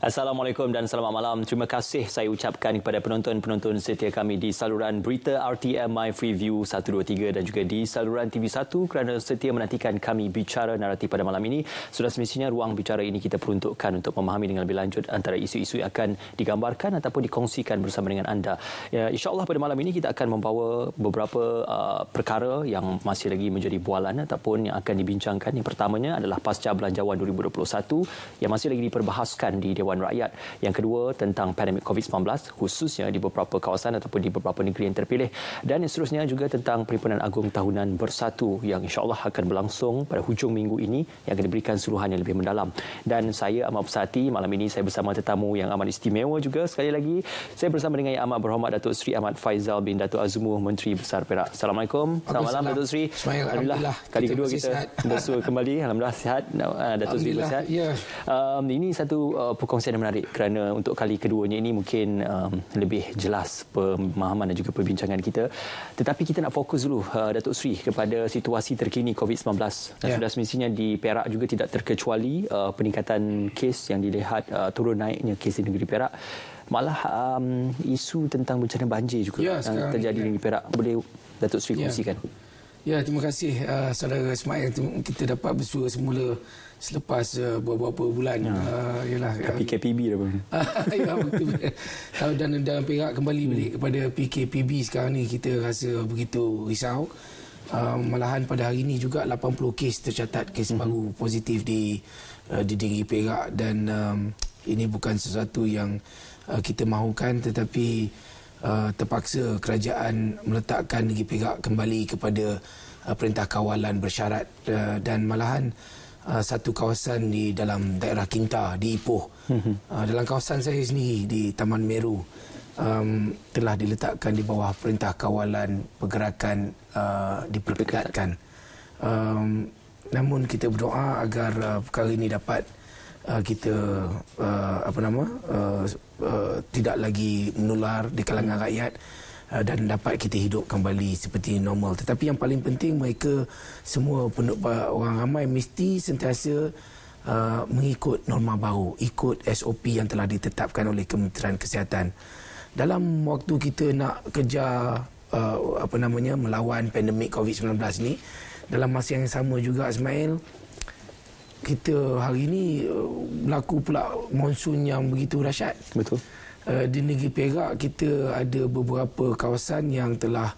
Assalamualaikum dan selamat malam. Terima kasih saya ucapkan kepada penonton-penonton setia kami di saluran berita RTM My Freeview 123 dan juga di saluran TV1 kerana setia menantikan kami bicara naratif pada malam ini. Sudah semestinya ruang bicara ini kita peruntukkan untuk memahami dengan lebih lanjut antara isu-isu yang akan digambarkan ataupun dikongsikan bersama dengan anda. Ya, InsyaAllah pada malam ini kita akan membawa beberapa perkara yang masih lagi menjadi bualan ataupun yang akan dibincangkan. Yang pertamanya adalah Pasca Belanjawan 2021 yang masih lagi diperbahaskan di Dewan Rakyat. Yang kedua tentang pandemik COVID-19 khususnya di beberapa kawasan ataupun di beberapa negeri yang terpilih. Dan yang seterusnya juga tentang Perhimpunan Agung Tahunan Bersatu yang insya-Allah akan berlangsung pada hujung minggu ini yang akan diberikan suluhan yang lebih mendalam. Dan saya Ahmad Pesati, malam ini saya bersama tetamu yang amat istimewa juga. Sekali lagi saya bersama dengan Yang Amat Berhormat Datuk Seri Ahmad Faizal bin Datuk Azmuh, Menteri Besar Perak. Assalamualaikum. Selamat malam Datuk Seri. Alhamdulillah. Kali kedua kita bersua kembali. Alhamdulillah sihat. Datuk Seri bersihat. Ya. Ini satu perkongsian yang menarik kerana untuk kali keduanya ini mungkin lebih jelas pemahaman dan juga perbincangan kita. Tetapi kita nak fokus dulu Datuk Seri kepada situasi terkini COVID-19. Sudah semestinya di Perak juga tidak terkecuali peningkatan kes yang dilihat turun naiknya kes di negeri Perak. Malah isu tentang bencana banjir juga yang terjadi di Perak. Boleh Datuk Seri kongsikan? Ya, terima kasih saudara Ismail. Kita dapat bersua semula selepas beberapa bulan. PKPB dah pun. Ya, betul. Dan dalam Perak kembali balik kepada PKPB sekarang ni, kita rasa begitu risau. Malahan pada hari ini juga 80 kes tercatat, kes baru positif di negeri Perak. Dan ini bukan sesuatu yang kita mahukan, tetapi terpaksa kerajaan meletakkan negeri Perak kembali kepada perintah kawalan bersyarat, dan malahan satu kawasan di dalam daerah Kinta di Ipoh, dalam kawasan saya sendiri di Taman Meru, telah diletakkan di bawah perintah kawalan pergerakan diperketatkan. Namun kita berdoa agar perkara ini dapat kita tidak lagi menular di kalangan rakyat dan dapat kita hidup kembali seperti normal. Tetapi yang paling penting, mereka semua orang ramai mesti sentiasa mengikut norma baru, ikut SOP yang telah ditetapkan oleh Kementerian Kesihatan. Dalam waktu kita nak kejar melawan pandemik COVID-19 ni, dalam masa yang sama juga Ismail, kita hari ini berlaku pula monsun yang begitu dahsyat. Betul. Di negeri Perak kita ada beberapa kawasan yang telah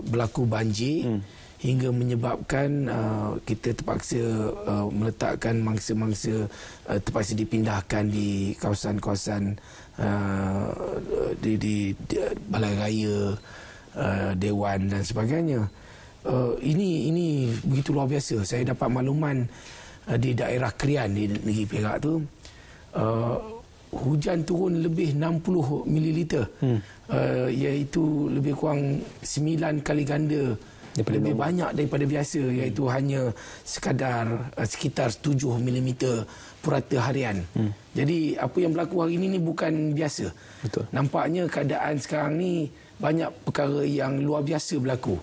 berlaku banjir hingga menyebabkan kita terpaksa meletakkan mangsa-mangsa terpaksa dipindahkan di kawasan-kawasan di balai raya, dewan dan sebagainya. Ini begitu luar biasa. Saya dapat makluman di daerah Krian di negeri Perak tu, hujan turun lebih 60 ml, iaitu lebih kurang 9 kali ganda lebih banyak daripada biasa, iaitu hanya sekitar 7 mm purata harian. Jadi apa yang berlaku hari ini bukan biasa. Betul. Nampaknya keadaan sekarang ni banyak perkara yang luar biasa berlaku.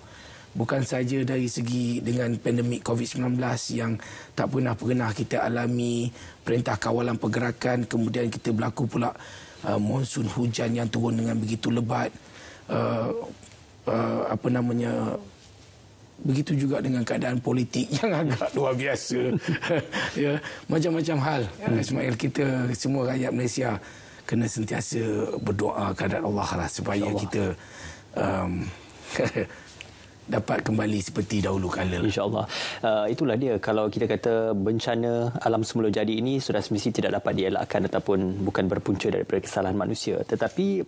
Bukan saja dari segi dengan pandemik COVID-19 yang tak pernah kita alami, perintah kawalan pergerakan, kemudian kita berlaku pula monsun hujan yang turun dengan begitu lebat. Begitu juga dengan keadaan politik yang agak luar biasa. Ya, macam-macam hal. Ismail, kita semua rakyat Malaysia kena sentiasa berdoa kepada Allah lah, supaya kita dapat kembali seperti dahulu kala. InsyaAllah. Itulah dia. Kalau kita kata bencana alam semula jadi ini sudah semestinya tidak dapat dielakkan ataupun bukan berpunca daripada kesalahan manusia. Tetapi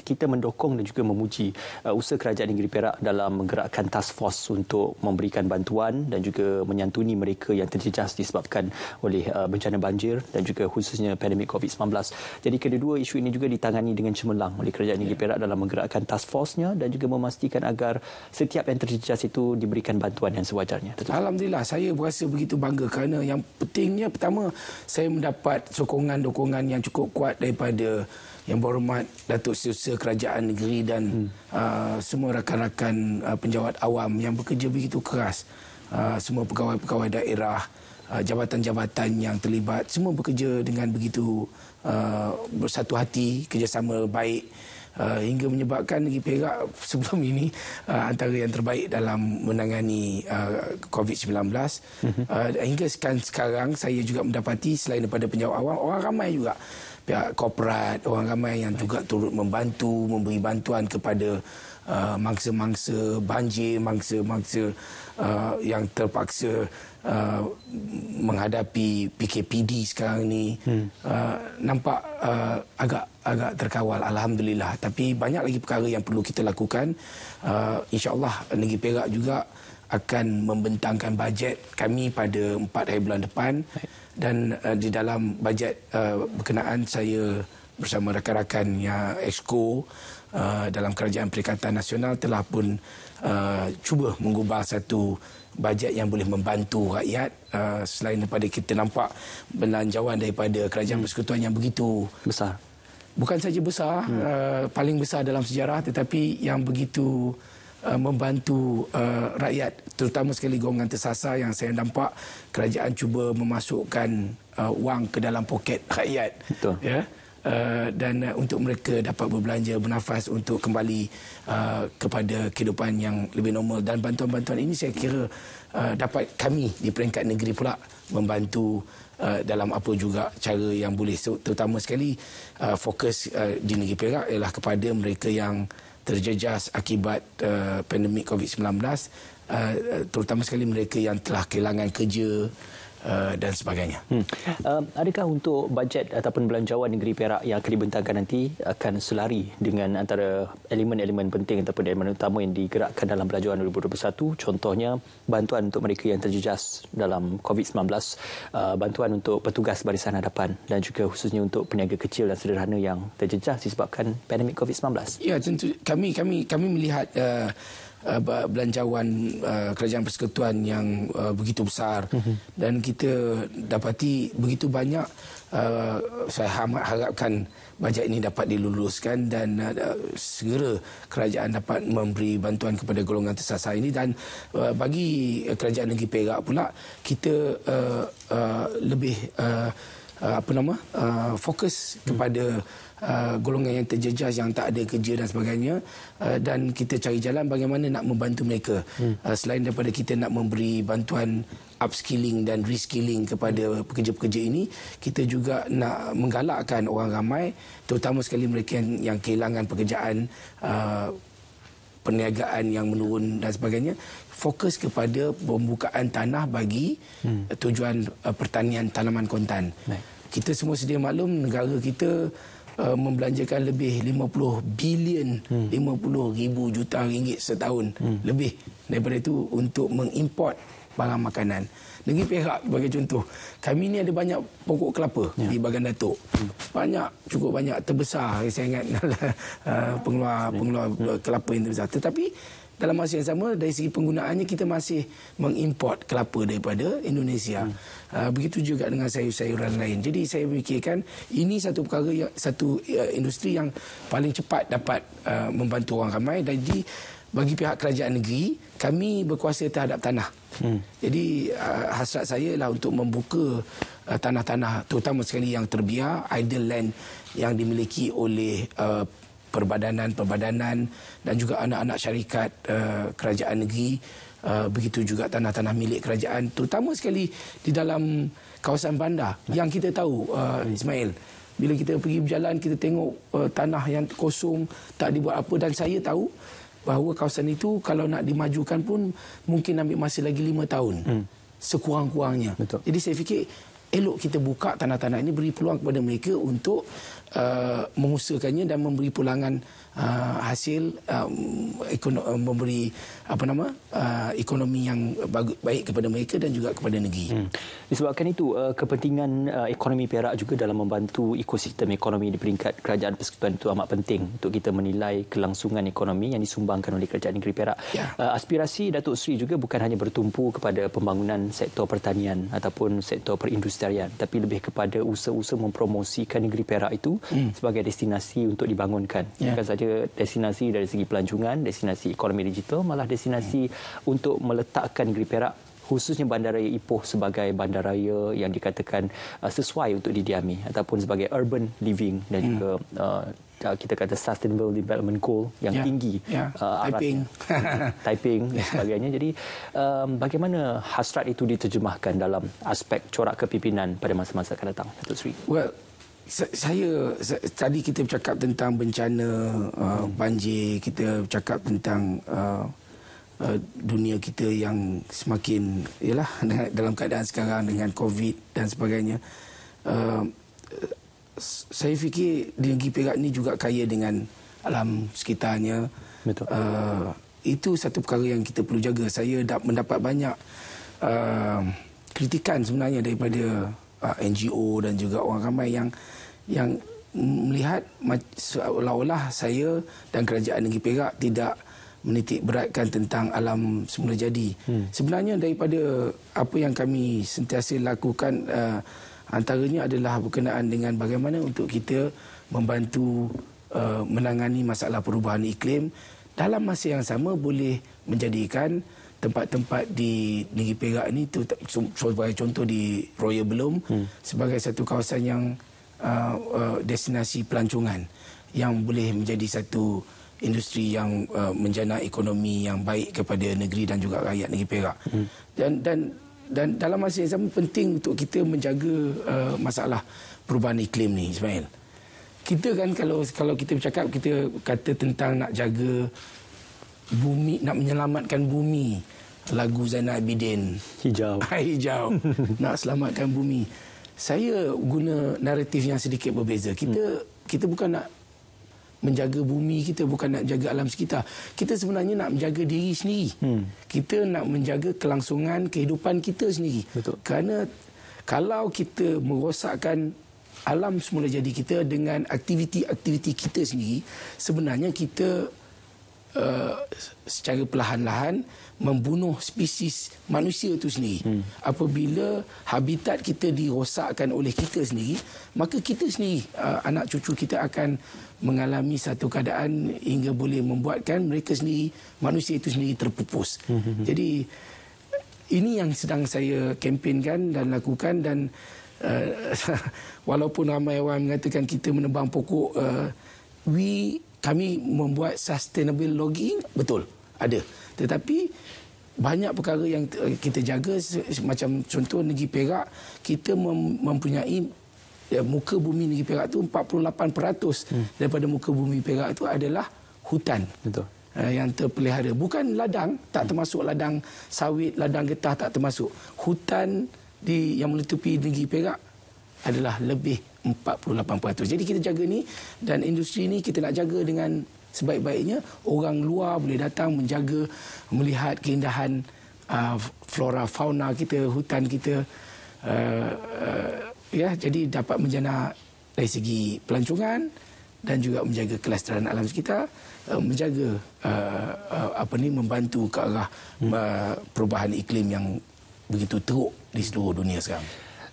kita mendokong dan juga memuji usaha kerajaan negeri Perak dalam menggerakkan task force untuk memberikan bantuan dan juga menyantuni mereka yang terjejas disebabkan oleh bencana banjir dan juga khususnya pandemik COVID-19. Jadi kedua isu ini juga ditangani dengan cemerlang oleh kerajaan negeri Perak dalam menggerakkan task force-nya dan juga memastikan agar setiap yang terjejas itu diberikan bantuan yang sewajarnya. Alhamdulillah, saya berasa begitu bangga kerana yang pentingnya, pertama, saya mendapat sokongan-dokongan yang cukup kuat daripada Yang Berhormat Datuk Seri Kerajaan Negeri dan semua rakan-rakan penjawat awam yang bekerja begitu keras, semua pegawai-pegawai daerah, jabatan-jabatan yang terlibat semua bekerja dengan begitu bersatu hati, kerjasama baik, hingga menyebabkan Negeri Perak sebelum ini antara yang terbaik dalam menangani COVID-19. Hingga sekarang saya juga mendapati selain daripada penjawat awam, orang ramai juga pihak korporat, orang ramai yang juga turut membantu, memberi bantuan kepada mangsa-mangsa banjir, mangsa-mangsa yang terpaksa menghadapi PKPD sekarang ni. Nampak agak terkawal, alhamdulillah. Tapi banyak lagi perkara yang perlu kita lakukan. InsyaAllah Negeri Perak juga akan membentangkan bajet kami pada 4 hari bulan depan. Dan di dalam bajet berkenaan saya bersama rakan-rakan yang Exco dalam Kerajaan Perikatan Nasional telah pun cuba mengubah satu bajet yang boleh membantu rakyat, selain daripada kita nampak belanjawan daripada Kerajaan Persekutuan yang begitu besar. Bukan saja besar, paling besar dalam sejarah, tetapi yang begitu membantu rakyat, terutama sekali golongan tersasar yang saya nampak kerajaan cuba memasukkan wang ke dalam poket rakyat. Betul. Ya. Dan untuk mereka dapat berbelanja, bernafas untuk kembali kepada kehidupan yang lebih normal. Dan bantuan-bantuan ini saya kira dapat kami di peringkat negeri pula membantu dalam apa juga cara yang boleh. Terutama sekali fokus di Negeri Perak ialah kepada mereka yang terjejas akibat pandemik COVID-19, terutama sekali mereka yang telah kehilangan kerja dan sebagainya. Adakah untuk bajet ataupun belanjawan Negeri Perak yang akan dibentangkan nanti akan selari dengan antara elemen-elemen penting ataupun elemen utama yang digerakkan dalam belanjawan 2021, contohnya bantuan untuk mereka yang terjejas dalam COVID-19, bantuan untuk petugas barisan hadapan dan juga khususnya untuk peniaga kecil dan sederhana yang terjejas disebabkan pandemik COVID-19? Ya, tentu kami melihat belanjawan Kerajaan Persekutuan yang begitu besar dan kita dapati begitu banyak. Saya harapkan bajet ini dapat diluluskan dan segera kerajaan dapat memberi bantuan kepada golongan tersasar ini. Dan bagi Kerajaan Negeri Perak pula, kita lebih fokus kepada golongan yang terjejas, yang tak ada kerja dan sebagainya, dan kita cari jalan bagaimana nak membantu mereka. Selain daripada kita nak memberi bantuan upskilling dan reskilling kepada pekerja-pekerja ini, kita juga nak menggalakkan orang ramai, terutama sekali mereka yang kehilangan pekerjaan, perniagaan yang menurun dan sebagainya, fokus kepada pembukaan tanah bagi tujuan pertanian tanaman kontan. Kita semua sedia maklum negara kita membelanjakan lebih 50 bilion 50,000 juta ringgit setahun lebih daripada itu untuk mengimport barang makanan. Negeri Perak sebagai contoh, kami ni ada banyak pokok kelapa di Bagan Datuk. Cukup banyak, terbesar saya ingat pengeluar kelapa yang terbesar. Tetapi dalam masa yang sama dari segi penggunaannya kita masih mengimport kelapa daripada Indonesia. Begitu juga dengan sayur-sayuran lain. Jadi saya fikirkan ini satu perkara industri yang paling cepat dapat membantu orang ramai. Jadi bagi pihak kerajaan negeri, kami berkuasa terhadap tanah. Jadi hasrat saya ialah untuk membuka tanah-tanah terutama sekali yang terbiar, idle land yang dimiliki oleh perbadanan dan juga anak-anak syarikat kerajaan negeri, begitu juga tanah-tanah milik kerajaan, terutama sekali di dalam kawasan bandar yang kita tahu, Ismail, bila kita pergi berjalan kita tengok tanah yang kosong, tak dibuat apa, dan saya tahu bahawa kawasan itu kalau nak dimajukan pun mungkin ambil masa lagi 5 tahun sekurang-kurangnya. Betul. Jadi saya fikir elok kita buka tanah-tanah ini, beri peluang kepada mereka untuk mengusahakannya dan memberi pulangan hasil, memberi ekonomi yang baik kepada mereka dan juga kepada negeri. Disebabkan itu kepentingan ekonomi Perak juga dalam membantu ekosistem ekonomi di peringkat Kerajaan Persekutuan itu amat penting untuk kita menilai kelangsungan ekonomi yang disumbangkan oleh Kerajaan Negeri Perak. Aspirasi Datuk Seri juga bukan hanya bertumpu kepada pembangunan sektor pertanian ataupun sektor perindustrian, tapi lebih kepada usaha-usaha mempromosikan Negeri Perak itu sebagai destinasi untuk dibangunkan. Bukan saja destinasi dari segi pelancongan, destinasi ekonomi digital, malah destinasi untuk meletakkan Negeri Perak khususnya bandaraya Ipoh sebagai bandaraya yang dikatakan sesuai untuk didiami ataupun sebagai urban living dan juga kita kata sustainable development goal yang tinggi Taiping dan sebagainya. Jadi bagaimana hasrat itu diterjemahkan dalam aspek corak kepimpinan pada masa-masa akan datang, Datuk Seri? Well, saya tadi kita bercakap tentang bencana banjir, kita bercakap tentang dunia kita yang semakin dalam keadaan sekarang dengan COVID dan sebagainya. Saya fikir di negeri Perak ni juga kaya dengan alam sekitarnya. Betul. Itu satu perkara yang kita perlu jaga. Saya mendapat banyak kritikan sebenarnya daripada NGO dan juga orang ramai yang melihat seolah-olah saya dan kerajaan negeri Perak tidak menitik beratkan tentang alam semula jadi. Sebenarnya daripada apa yang kami sentiasa lakukan, antaranya adalah berkenaan dengan bagaimana untuk kita membantu menangani masalah perubahan iklim, dalam masa yang sama boleh menjadikan tempat-tempat di negeri Perak ini, sebagai contoh di Royal Belum, sebagai satu kawasan yang destinasi pelancongan yang boleh menjadi satu industri yang menjana ekonomi yang baik kepada negeri dan juga rakyat negeri Perak. Dan dalam masa yang sama penting untuk kita menjaga masalah perubahan iklim ni, Ismail. Kita kan kalau kita bercakap, kita kata tentang nak jaga bumi, nak menyelamatkan bumi. Lagu Zainal Abidin, Hijau. Hijau. Nak selamatkan bumi. Saya guna naratif yang sedikit berbeza. Kita bukan nak menjaga bumi kita, bukan nak jaga alam sekitar. Kita sebenarnya nak menjaga diri sendiri. Kita nak menjaga kelangsungan kehidupan kita sendiri. Betul. Kerana kalau kita merosakkan alam semula jadi kita dengan aktiviti-aktiviti kita sendiri, sebenarnya kita secara perlahan-lahan membunuh spesies manusia itu sendiri. Apabila habitat kita dirosakkan oleh kita sendiri, maka kita sendiri, anak cucu kita akan mengalami satu keadaan hingga boleh membuatkan mereka sendiri, manusia itu sendiri terpupus. Jadi ini yang sedang saya kempenkan dan lakukan. Dan walaupun ramai orang mengatakan kita menebang pokok, kami membuat sustainable logging, betul, ada. Tetapi banyak perkara yang kita jaga, macam contoh negeri Perak, kita mempunyai muka bumi negeri Perak tu 48% daripada muka bumi Perak itu adalah hutan. Betul. Yang terpelihara. Bukan ladang, tak termasuk ladang sawit, ladang getah tak termasuk. Hutan yang menutupi negeri Perak adalah lebih 48%. Jadi kita jaga ni, dan industri ni kita nak jaga dengan sebaik-baiknya. Orang luar boleh datang menjaga, melihat keindahan flora fauna kita, hutan kita, jadi dapat menjana dari segi pelancongan dan juga menjaga kelestarian alam sekitar, menjaga membantu ke arah perubahan iklim yang begitu teruk di seluruh dunia sekarang.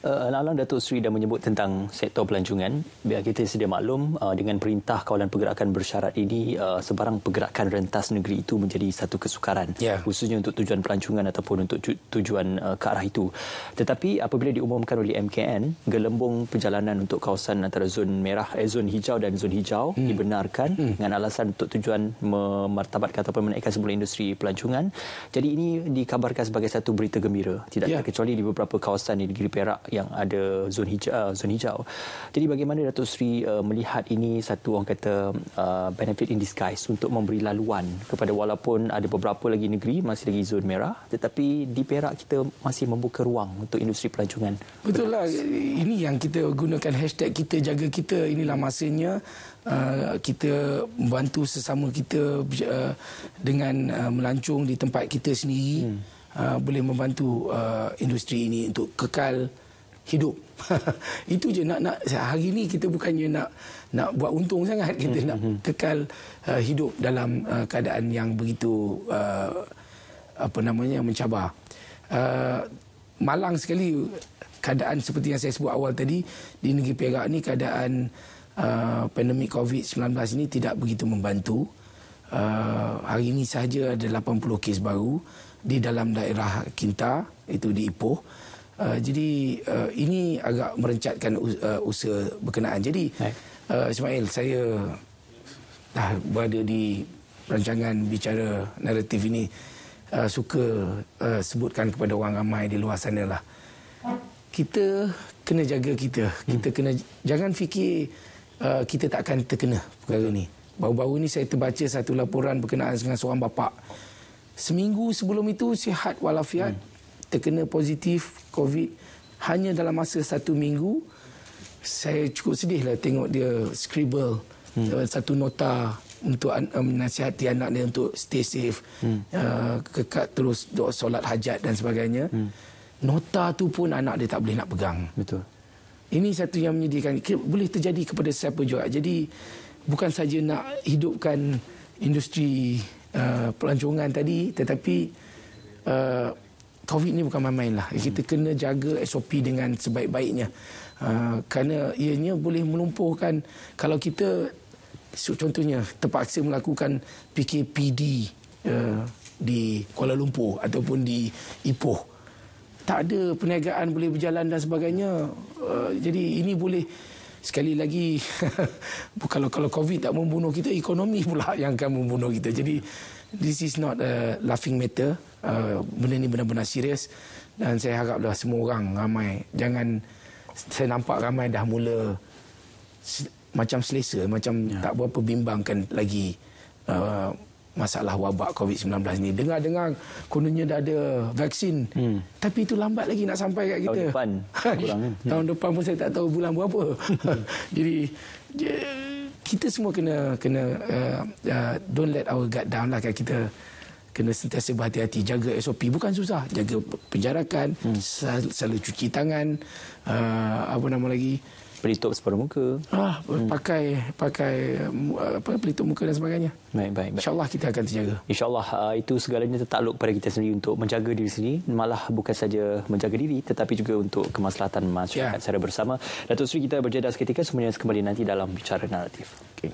Alang-alang Datuk Seri dah menyebut tentang sektor pelancongan. Biar kita sedia maklum, dengan Perintah Kawalan Pergerakan Bersyarat ini, sebarang pergerakan rentas negeri itu menjadi satu kesukaran, khususnya untuk tujuan pelancongan ataupun untuk tujuan ke arah itu. Tetapi apabila diumumkan oleh MKN, gelembung perjalanan untuk kawasan antara zon merah, zon hijau dan zon hijau dibenarkan dengan alasan untuk tujuan memartabatkan ataupun menaikkan semula industri pelancongan. Jadi ini dikabarkan sebagai satu berita gembira, tidak terkecuali di beberapa kawasan di negeri Perak yang ada zon hijau. Jadi bagaimana Datuk Seri melihat ini satu, orang kata, benefit in disguise untuk memberi laluan kepada, walaupun ada beberapa lagi negeri masih lagi zon merah, tetapi di Perak kita masih membuka ruang untuk industri pelancongan. Betul lah. Ini yang kita gunakan hashtag kita jaga kita. Inilah masanya kita membantu sesama kita dengan melancong di tempat kita sendiri. Boleh membantu industri ini untuk kekal hidup. Itu je. Nak hari ini kita bukannya nak buat untung sangat, kita nak kekal hidup dalam keadaan yang begitu mencabar. Malang sekali keadaan seperti yang saya sebut awal tadi. Di negeri Perak ni keadaan pandemik COVID-19 ini tidak begitu membantu. Hari ini sahaja ada 80 kes baru di dalam daerah Kinta, itu di Ipoh. Jadi ini agak merencatkan usaha berkenaan. Jadi Ismail, saya dah berada di rancangan bicara naratif ini, suka sebutkan kepada orang ramai di luar sana lah. Kita kena jaga kita. Kita kena, jangan fikir kita tak akan terkena perkara ni. Baru-baru ni saya terbaca satu laporan berkenaan dengan seorang bapa. Seminggu sebelum itu sihat walafiat, terkena positif COVID. Hanya dalam masa 1 minggu, saya cukup sedih lah tengok dia scribble satu nota untuk menasihati anak dia untuk stay safe, kekal terus solat hajat dan sebagainya. Nota tu pun anak dia tak boleh nak pegang. Betul. Ini satu yang menyedihkan. Boleh terjadi kepada siapa juga. Jadi bukan saja nak hidupkan industri pelancongan tadi, tetapi COVID ni bukan main-main lah. Kita kena jaga SOP dengan sebaik-baiknya. Kerana ianya boleh melumpuhkan. Kalau kita contohnya terpaksa melakukan PKPD di Kuala Lumpur ataupun di Ipoh, tak ada perniagaan boleh berjalan dan sebagainya. Jadi ini boleh sekali lagi kalau COVID tak membunuh kita, ekonomi pula yang akan membunuh kita. Jadi this is not a laughing matter. Benda ni benar-benar serius dan saya haraplah semua orang ramai, jangan, saya nampak ramai dah mula macam selesa, macam tak berapa bimbangkan lagi masalah wabak COVID-19 ni. Dengar-dengar kononnya dah ada vaksin, tapi itu lambat lagi nak sampai kat kita. Tahun depan kurang kan? Tahun depan pun saya tak tahu bulan berapa. Jadi kita semua kena don't let our guard down lah. Kita kena sentiasa berhati-hati, jaga SOP. Bukan susah, jaga penjarakan, selalu cuci tangan, apa nama lagi, pelitup separuh muka. Pakai pelitup muka dan sebagainya. Baik. InsyaAllah kita akan terjaga. InsyaAllah itu segalanya tertakluk pada kita sendiri untuk menjaga diri sendiri. Malah bukan saja menjaga diri tetapi juga untuk kemaslahatan masyarakat secara bersama. Datuk Seri, kita berjeda seketika, semuanya kembali nanti dalam Bicara Naratif. Okay.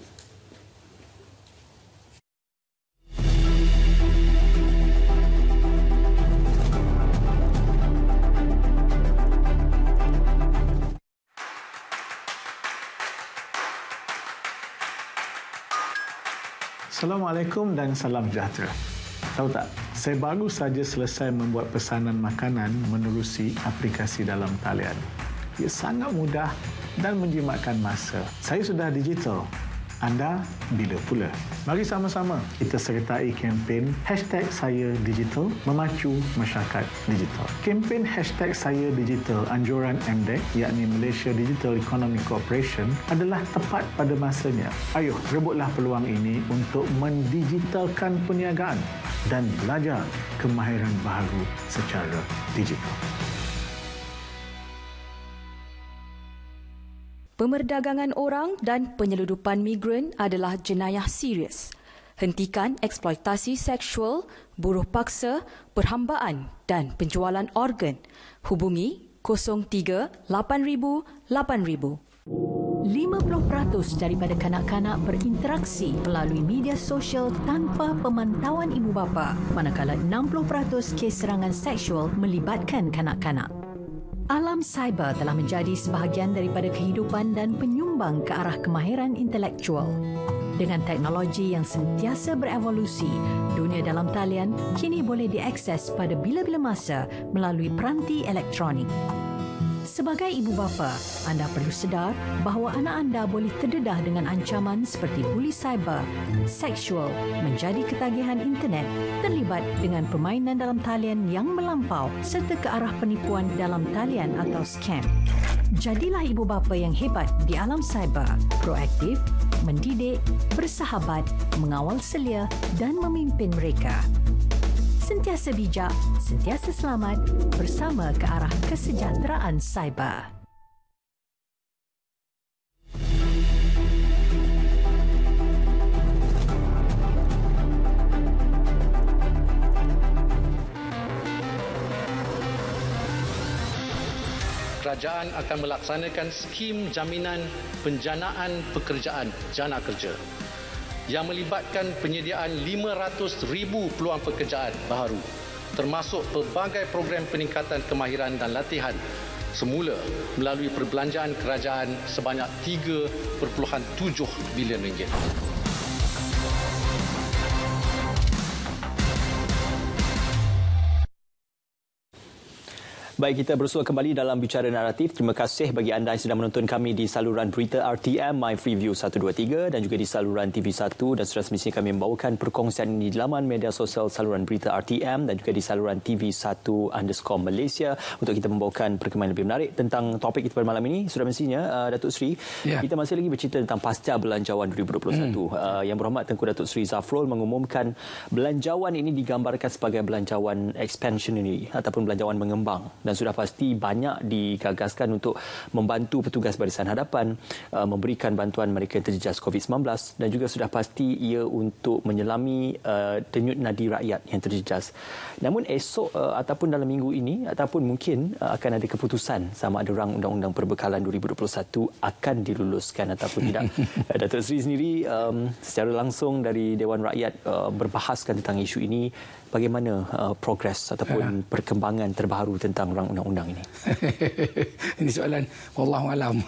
Assalamualaikum dan salam sejahtera. Tahu tak, saya baru saja selesai membuat pesanan makanan menerusi aplikasi dalam talian. Ia sangat mudah dan menjimatkan masa. Saya sudah digital. Anda bila pula? Mari sama-sama kita sertai kempen #SayaDigital memacu masyarakat digital. Kempen #SayaDigital anjuran MDEC, yakni Malaysia Digital Economic Corporation, adalah tepat pada masanya. Ayuh, rebutlah peluang ini untuk mendigitalkan perniagaan dan belajar kemahiran baharu secara digital. Pemerdagangan orang dan penyeludupan migran adalah jenayah serius. Hentikan eksploitasi seksual, buruh paksa, perhambaan dan penjualan organ. Hubungi 03 8000 8000. 50% daripada kanak-kanak berinteraksi melalui media sosial tanpa pemantauan ibu bapa, manakala 60% kes serangan seksual melibatkan kanak-kanak. Alam cyber telah menjadi sebahagian daripada kehidupan dan penyumbang ke arah kemahiran intelektual. Dengan teknologi yang sentiasa berevolusi, dunia dalam talian kini boleh diakses pada bila-bila masa melalui peranti elektronik. Sebagai ibu bapa, anda perlu sedar bahawa anak anda boleh terdedah dengan ancaman seperti buli cyber, seksual, menjadi ketagihan internet, terlibat dengan permainan dalam talian yang melampau serta ke arah penipuan dalam talian atau scam. Jadilah ibu bapa yang hebat di alam cyber, proaktif, mendidik, bersahabat, mengawal selia dan memimpin mereka. Sentiasa bijak, sentiasa selamat bersama ke arah kesejahteraan cyber. Kerajaan akan melaksanakan skim jaminan penjanaan pekerjaan jana kerja yang melibatkan penyediaan 500,000 peluang pekerjaan baharu termasuk pelbagai program peningkatan kemahiran dan latihan semula melalui perbelanjaan kerajaan sebanyak RM3.7 bilion. Baik, kita bersua kembali dalam Bicara Naratif. Terima kasih bagi anda yang sedang menonton kami di saluran berita RTM My Freeview 123 dan juga di saluran TV1, dan sudah semestinya kami membawakan perkongsian ini di laman media sosial saluran berita RTM dan juga di saluran TV1_Malaysia untuk kita membawakan perkembangan lebih menarik tentang topik kita pada malam ini. Sudah mestinya Datuk Seri, kita masih lagi bercerita tentang pasca belanjawan 2021. Yang Berhormat Tengku Datuk Seri Zafrul mengumumkan belanjawan ini digambarkan sebagai belanjawan expansionary ataupun belanjawan mengembang, dan sudah pasti banyak digagaskan untuk membantu petugas barisan hadapan, memberikan bantuan mereka yang terjejas COVID-19, dan juga sudah pasti ia untuk menyelami denyut nadi rakyat yang terjejas. Namun esok ataupun dalam minggu ini ataupun mungkin akan ada keputusan sama ada rang Undang-Undang Perbekalan 2021 akan diluluskan ataupun tidak. Datuk Seri sendiri secara langsung dari Dewan Rakyat berbahaskan tentang isu ini. Bagaimana progres ataupun perkembangan terbaru tentang rang undang-undang ini? Ini soalan wallahualam.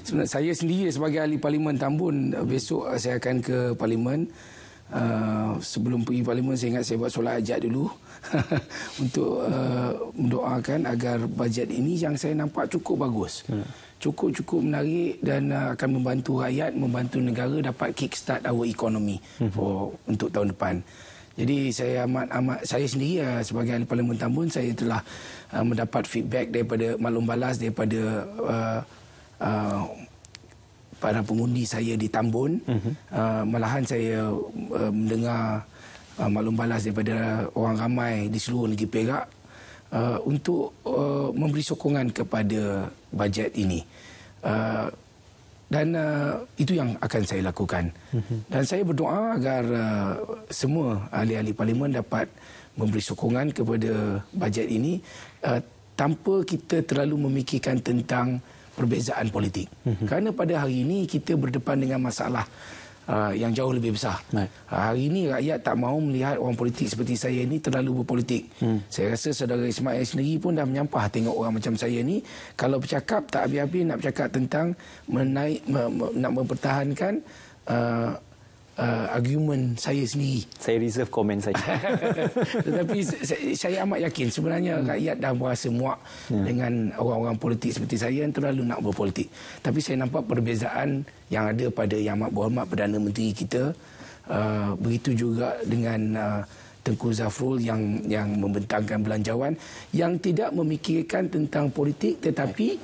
Sebenarnya saya sendiri sebagai ahli Parlimen Tambun, besok saya akan ke Parlimen. Sebelum pergi Parlimen, saya ingat saya buat solat hajat dulu untuk mendoakan agar bajet ini yang saya nampak cukup bagus. Cukup menarik dan akan membantu rakyat, membantu negara dapat kickstart our economy untuk tahun depan. Jadi saya saya sendiri sebagai ahli Parlimen Tambun, saya telah mendapat feedback daripada maklum balas daripada para pengundi saya di Tambun. Malahan saya mendengar maklum balas daripada orang ramai di seluruh negeri Perak untuk memberi sokongan kepada bajet ini. Dan itu yang akan saya lakukan. Dan saya berdoa agar semua ahli-ahli Parlimen dapat memberi sokongan kepada bajet ini tanpa kita terlalu memikirkan tentang perbezaan politik. Kerana pada hari ini kita berdepan dengan masalah yang jauh lebih besar. Hari ini rakyat tak mahu melihat orang politik seperti saya ini terlalu berpolitik. Saya rasa saudara Ismail sendiri pun dah menyampah tengok orang macam saya ni, kalau bercakap tak habis-habis nak bercakap tentang nak mempertahankan argumen saya sendiri. Saya reserve komen saja. Tetapi saya amat yakin sebenarnya rakyat dah berasa muak dengan orang-orang politik seperti saya yang terlalu nak berpolitik. Tapi saya nampak perbezaan yang ada pada Yang Amat Berhormat Perdana Menteri kita. Begitu juga dengan Tengku Zafrul yang membentangkan belanjawan yang tidak memikirkan tentang politik, tetapi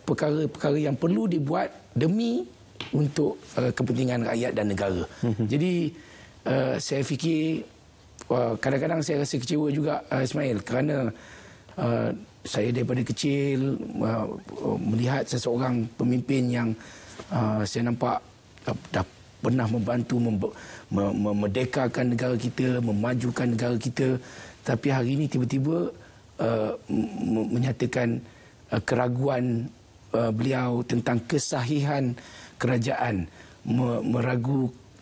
perkara-perkara yang perlu dibuat demi untuk kepentingan rakyat dan negara. Jadi saya fikir kadang-kadang saya rasa kecewa juga Ismail, kerana saya daripada kecil melihat seseorang pemimpin yang saya nampak dah pernah membantu memerdekakan negara kita, memajukan negara kita, tapi hari ini tiba-tiba menyatakan keraguan beliau tentang kesahihan kerajaan,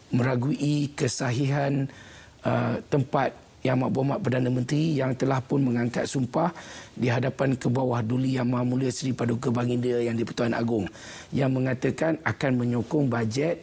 meragui kesahihan tempat Yang Amat Berhormat Perdana Menteri yang telah pun mengangkat sumpah di hadapan ke bawah Duli Yang Maha Mulia Seri Paduka Baginda Yang di-Pertuan Agong, yang mengatakan akan menyokong bajet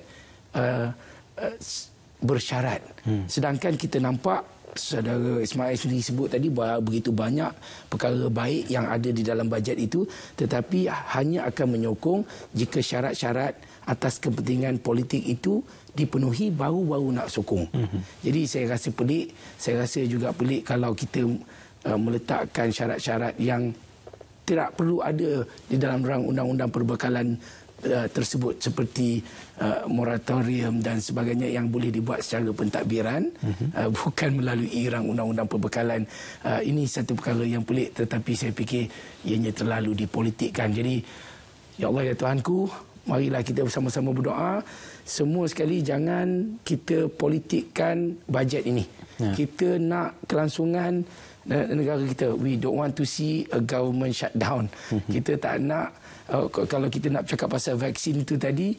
bersyarat. Sedangkan kita nampak saudara Ismail sendiri sebut tadi begitu banyak perkara baik yang ada di dalam bajet itu, tetapi hanya akan menyokong jika syarat-syarat atas kepentingan politik itu dipenuhi, baru nak sokong. Jadi saya rasa pelik. Saya rasa juga pelik kalau kita meletakkan syarat-syarat yang tidak perlu ada di dalam rang undang-undang perbekalan tersebut, seperti moratorium dan sebagainya yang boleh dibuat secara pentadbiran, bukan melalui rang undang-undang perbekalan. Ini satu perkara yang pelik, tetapi saya fikir ianya terlalu dipolitikkan. Jadi ya Allah, ya Tuhanku, marilah kita bersama-sama berdoa. Semua sekali jangan kita politikkan bajet ini. Kita nak kelangsungan negara kita. We don't want to see a government shutdown. Kita tak nak, kalau kita nak cakap pasal vaksin itu tadi,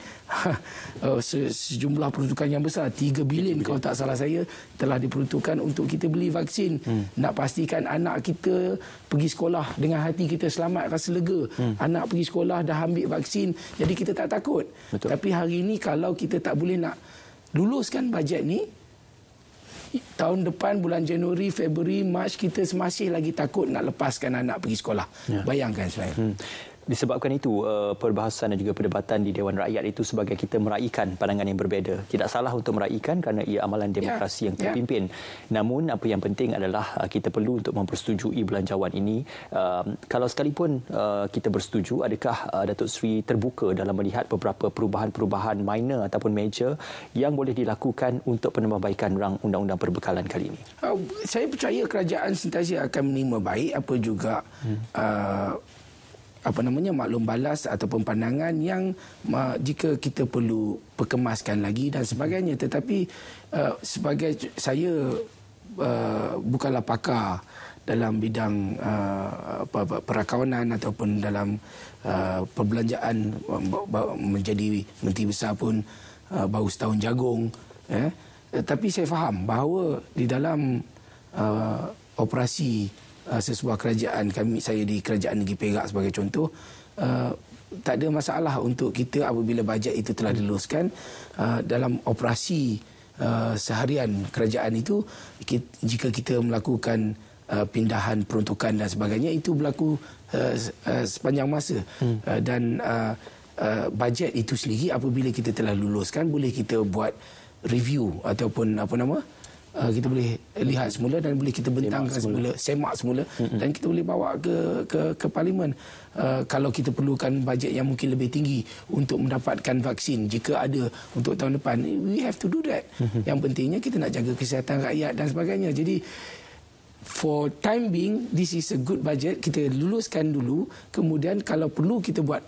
sejumlah peruntukan yang besar, 3 bilion kalau tak salah saya, telah diperuntukkan untuk kita beli vaksin. Nak pastikan anak kita pergi sekolah dengan hati kita selamat, rasa lega. Anak pergi sekolah dah ambil vaksin, jadi kita tak takut. Betul. Tapi hari ini kalau kita tak boleh nak luluskan bajet ni, tahun depan bulan Januari, Februari, Mac, kita masih lagi takut nak lepaskan anak pergi sekolah. Bayangkan Ismail. Disebabkan itu, perbahasan dan juga perdebatan di Dewan Rakyat itu sebagai kita meraihkan pandangan yang berbeza. Tidak salah untuk meraihkan kerana ia amalan demokrasi yang terpimpin. Namun, apa yang penting adalah kita perlu untuk mempersetujui belanjawan ini. Kalau sekalipun kita bersetuju, adakah Datuk Seri terbuka dalam melihat beberapa perubahan-perubahan minor ataupun major yang boleh dilakukan untuk penambahbaikan rang undang-undang perbekalan kali ini? Saya percaya kerajaan sentiasa akan menerima baik apa juga maklum balas ataupun pandangan yang jika kita perlu perkemaskan lagi dan sebagainya. Tetapi sebagai saya bukanlah pakar dalam bidang perakawanan ataupun dalam perbelanjaan, menjadi menteri besar pun baru setahun jagung. Tapi saya faham bahawa di dalam operasi sesebuah kerajaan, saya di Kerajaan Negeri Perak sebagai contoh, tak ada masalah untuk kita apabila bajet itu telah diluluskan dalam operasi seharian kerajaan itu, jika kita melakukan pindahan peruntukan dan sebagainya, itu berlaku sepanjang masa. Dan bajet itu sendiri apabila kita telah luluskan, boleh kita buat review ataupun kita boleh lihat semula dan boleh kita bentangkan semak semula dan kita boleh bawa ke parlimen. Kalau kita perlukan bajet yang mungkin lebih tinggi untuk mendapatkan vaksin jika ada untuk tahun depan, we have to do that. Yang pentingnya kita nak jaga kesihatan rakyat dan sebagainya. Jadi for time being, this is a good budget. Kita luluskan dulu, kemudian kalau perlu kita buat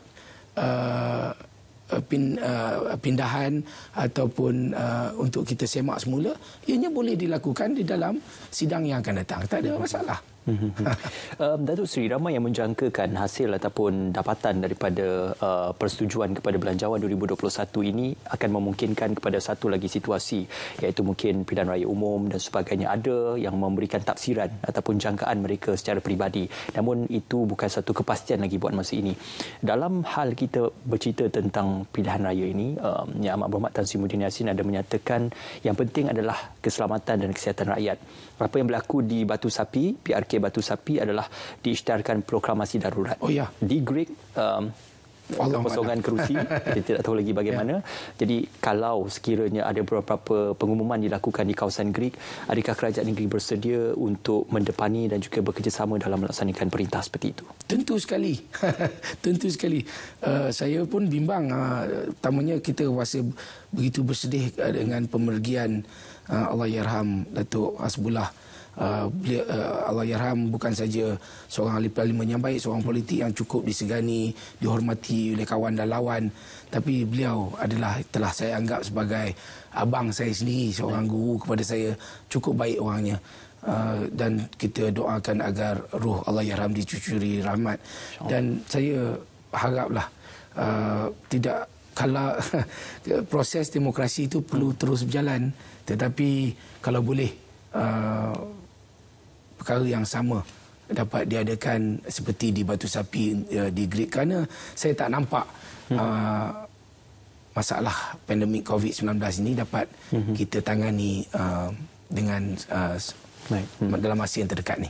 pindahan ataupun untuk kita semak semula, ianya boleh dilakukan di dalam sidang yang akan datang. Tak ada masalah. Datuk Seri, ramai yang menjangkakan hasil ataupun dapatan daripada persetujuan kepada belanjawan 2021 ini akan memungkinkan kepada satu lagi situasi, iaitu mungkin pilihan raya umum dan sebagainya. Ada yang memberikan tafsiran ataupun jangkaan mereka secara peribadi, namun itu bukan satu kepastian lagi buat masa ini. Dalam hal kita bercerita tentang pilihan raya ini, Yang Amat Berhormat Tan Sri Muhyiddin Yassin ada menyatakan yang penting adalah keselamatan dan kesihatan rakyat. Apa yang berlaku di Batu Sapi, PRK Batu Sapi, adalah diisytiharkan proklamasi darurat. Di Greek, kekosongan kerusi, kita tidak tahu lagi bagaimana. Jadi kalau sekiranya ada beberapa pengumuman dilakukan di kawasan Greek, adakah kerajaan negeri bersedia untuk mendepani dan juga bekerjasama dalam melaksanakan perintah seperti itu? Tentu sekali. Tentu sekali. Saya pun bimbang. Pertamanya kita rasa begitu bersedih dengan pemergian Allahyarham Datuk Hasbullah. Allahyarham bukan saja seorang ahli parlimen yang baik, seorang politik yang cukup disegani, dihormati oleh kawan dan lawan, tapi beliau telah saya anggap sebagai abang saya sendiri, seorang guru kepada saya, cukup baik orangnya. Dan kita doakan agar roh Allahyarham dicucuri rahmat. Dan saya haraplah tidak kalau proses demokrasi itu perlu terus berjalan, tetapi kalau boleh perkara yang sama dapat diadakan seperti di Batu Sapi di Greek, kerana saya tak nampak masalah pandemik COVID-19 ini dapat kita tangani dengan dalam masa yang terdekat ni.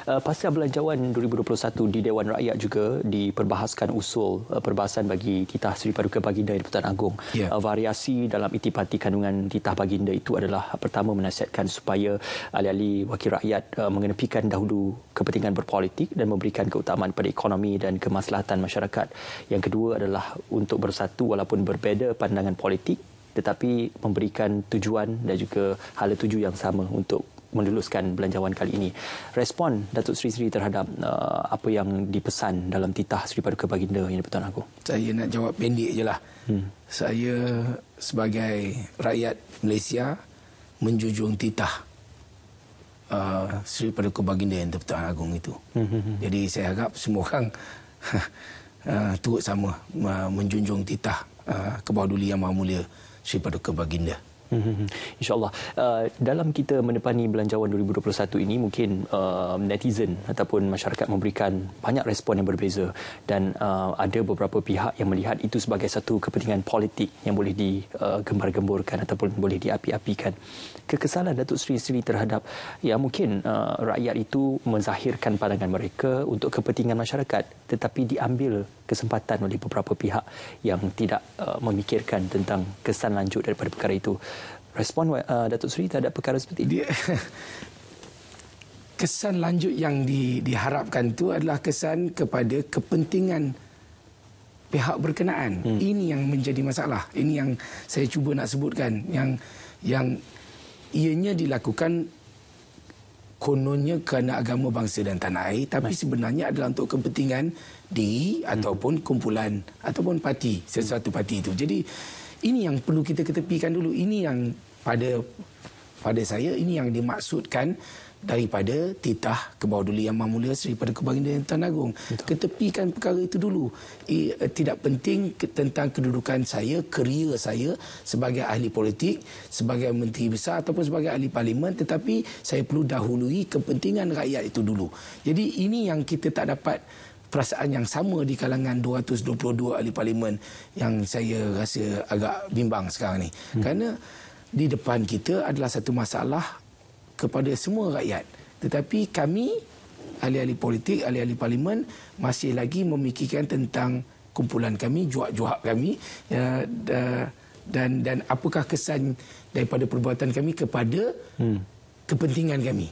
Pasca belanjawan 2021 di Dewan Rakyat juga diperbahaskan usul perbahasan bagi titah Seri Paduka Baginda di-Pertuan Agong. Variasi dalam itipati kandungan titah Baginda itu adalah pertama menasihatkan supaya ahli-ahli wakil rakyat mengenepikan dahulu kepentingan berpolitik dan memberikan keutamaan pada ekonomi dan kemaslahatan masyarakat. Yang kedua adalah untuk bersatu walaupun berbeza pandangan politik, tetapi memberikan tujuan dan juga hala tuju yang sama untuk meluluskan belanjawan kali ini. Respon Datuk Seri terhadap apa yang dipesan dalam titah Seri Paduka Baginda yang di-Pertuan Agong? Saya nak jawab pendek je lah. Saya sebagai rakyat Malaysia menjunjung titah Seri Paduka Baginda Yang Terpertuan Agong itu. Jadi saya harap semua orang turut sama menjunjung titah Kebawah Yang Maha Mulia Seri Paduka Baginda. InsyaAllah. Dalam kita menepani Belanjawan 2021 ini, mungkin netizen ataupun masyarakat memberikan banyak respon yang berbeza dan ada beberapa pihak yang melihat itu sebagai satu kepentingan politik yang boleh digembar-gemburkan ataupun boleh diapi-apikan. Kekesalan Datuk Seri terhadap yang mungkin rakyat itu menzahirkan pandangan mereka untuk kepentingan masyarakat, tetapi diambil kesempatan oleh beberapa pihak yang tidak memikirkan tentang kesan lanjut daripada perkara itu. Respon Datuk Seri terhadap perkara seperti ini? Kesan lanjut yang diharapkan itu adalah kesan kepada kepentingan pihak berkenaan. Ini yang menjadi masalah. Ini yang saya cuba nak sebutkan. Yang ianya dilakukan kononnya kerana agama bangsa dan tanah air, tapi sebenarnya adalah untuk kepentingan diri ataupun kumpulan ataupun parti, sesuatu parti itu. Jadi ini yang perlu kita ketepikan dulu. Ini yang pada saya ini yang dimaksudkan daripada titah Kebawah Yang Maha Mulia Seri Paduka Baginda Yang Terpertuan Agong. Ketepikan perkara itu dulu. Tidak penting tentang kedudukan saya, kerjaya saya sebagai ahli politik, sebagai menteri besar ataupun sebagai ahli parlimen, tetapi saya perlu dahului kepentingan rakyat itu dulu. Jadi ini yang kita tak dapat perasaan yang sama di kalangan 222 ahli parlimen yang saya rasa agak bimbang sekarang ni. Kerana di depan kita adalah satu masalah kepada semua rakyat. Tetapi kami, ahli-ahli politik, ahli-ahli parlimen, masih lagi memikirkan tentang kumpulan kami, juak-juak kami, dan apakah kesan daripada perbuatan kami kepada kepentingan kami.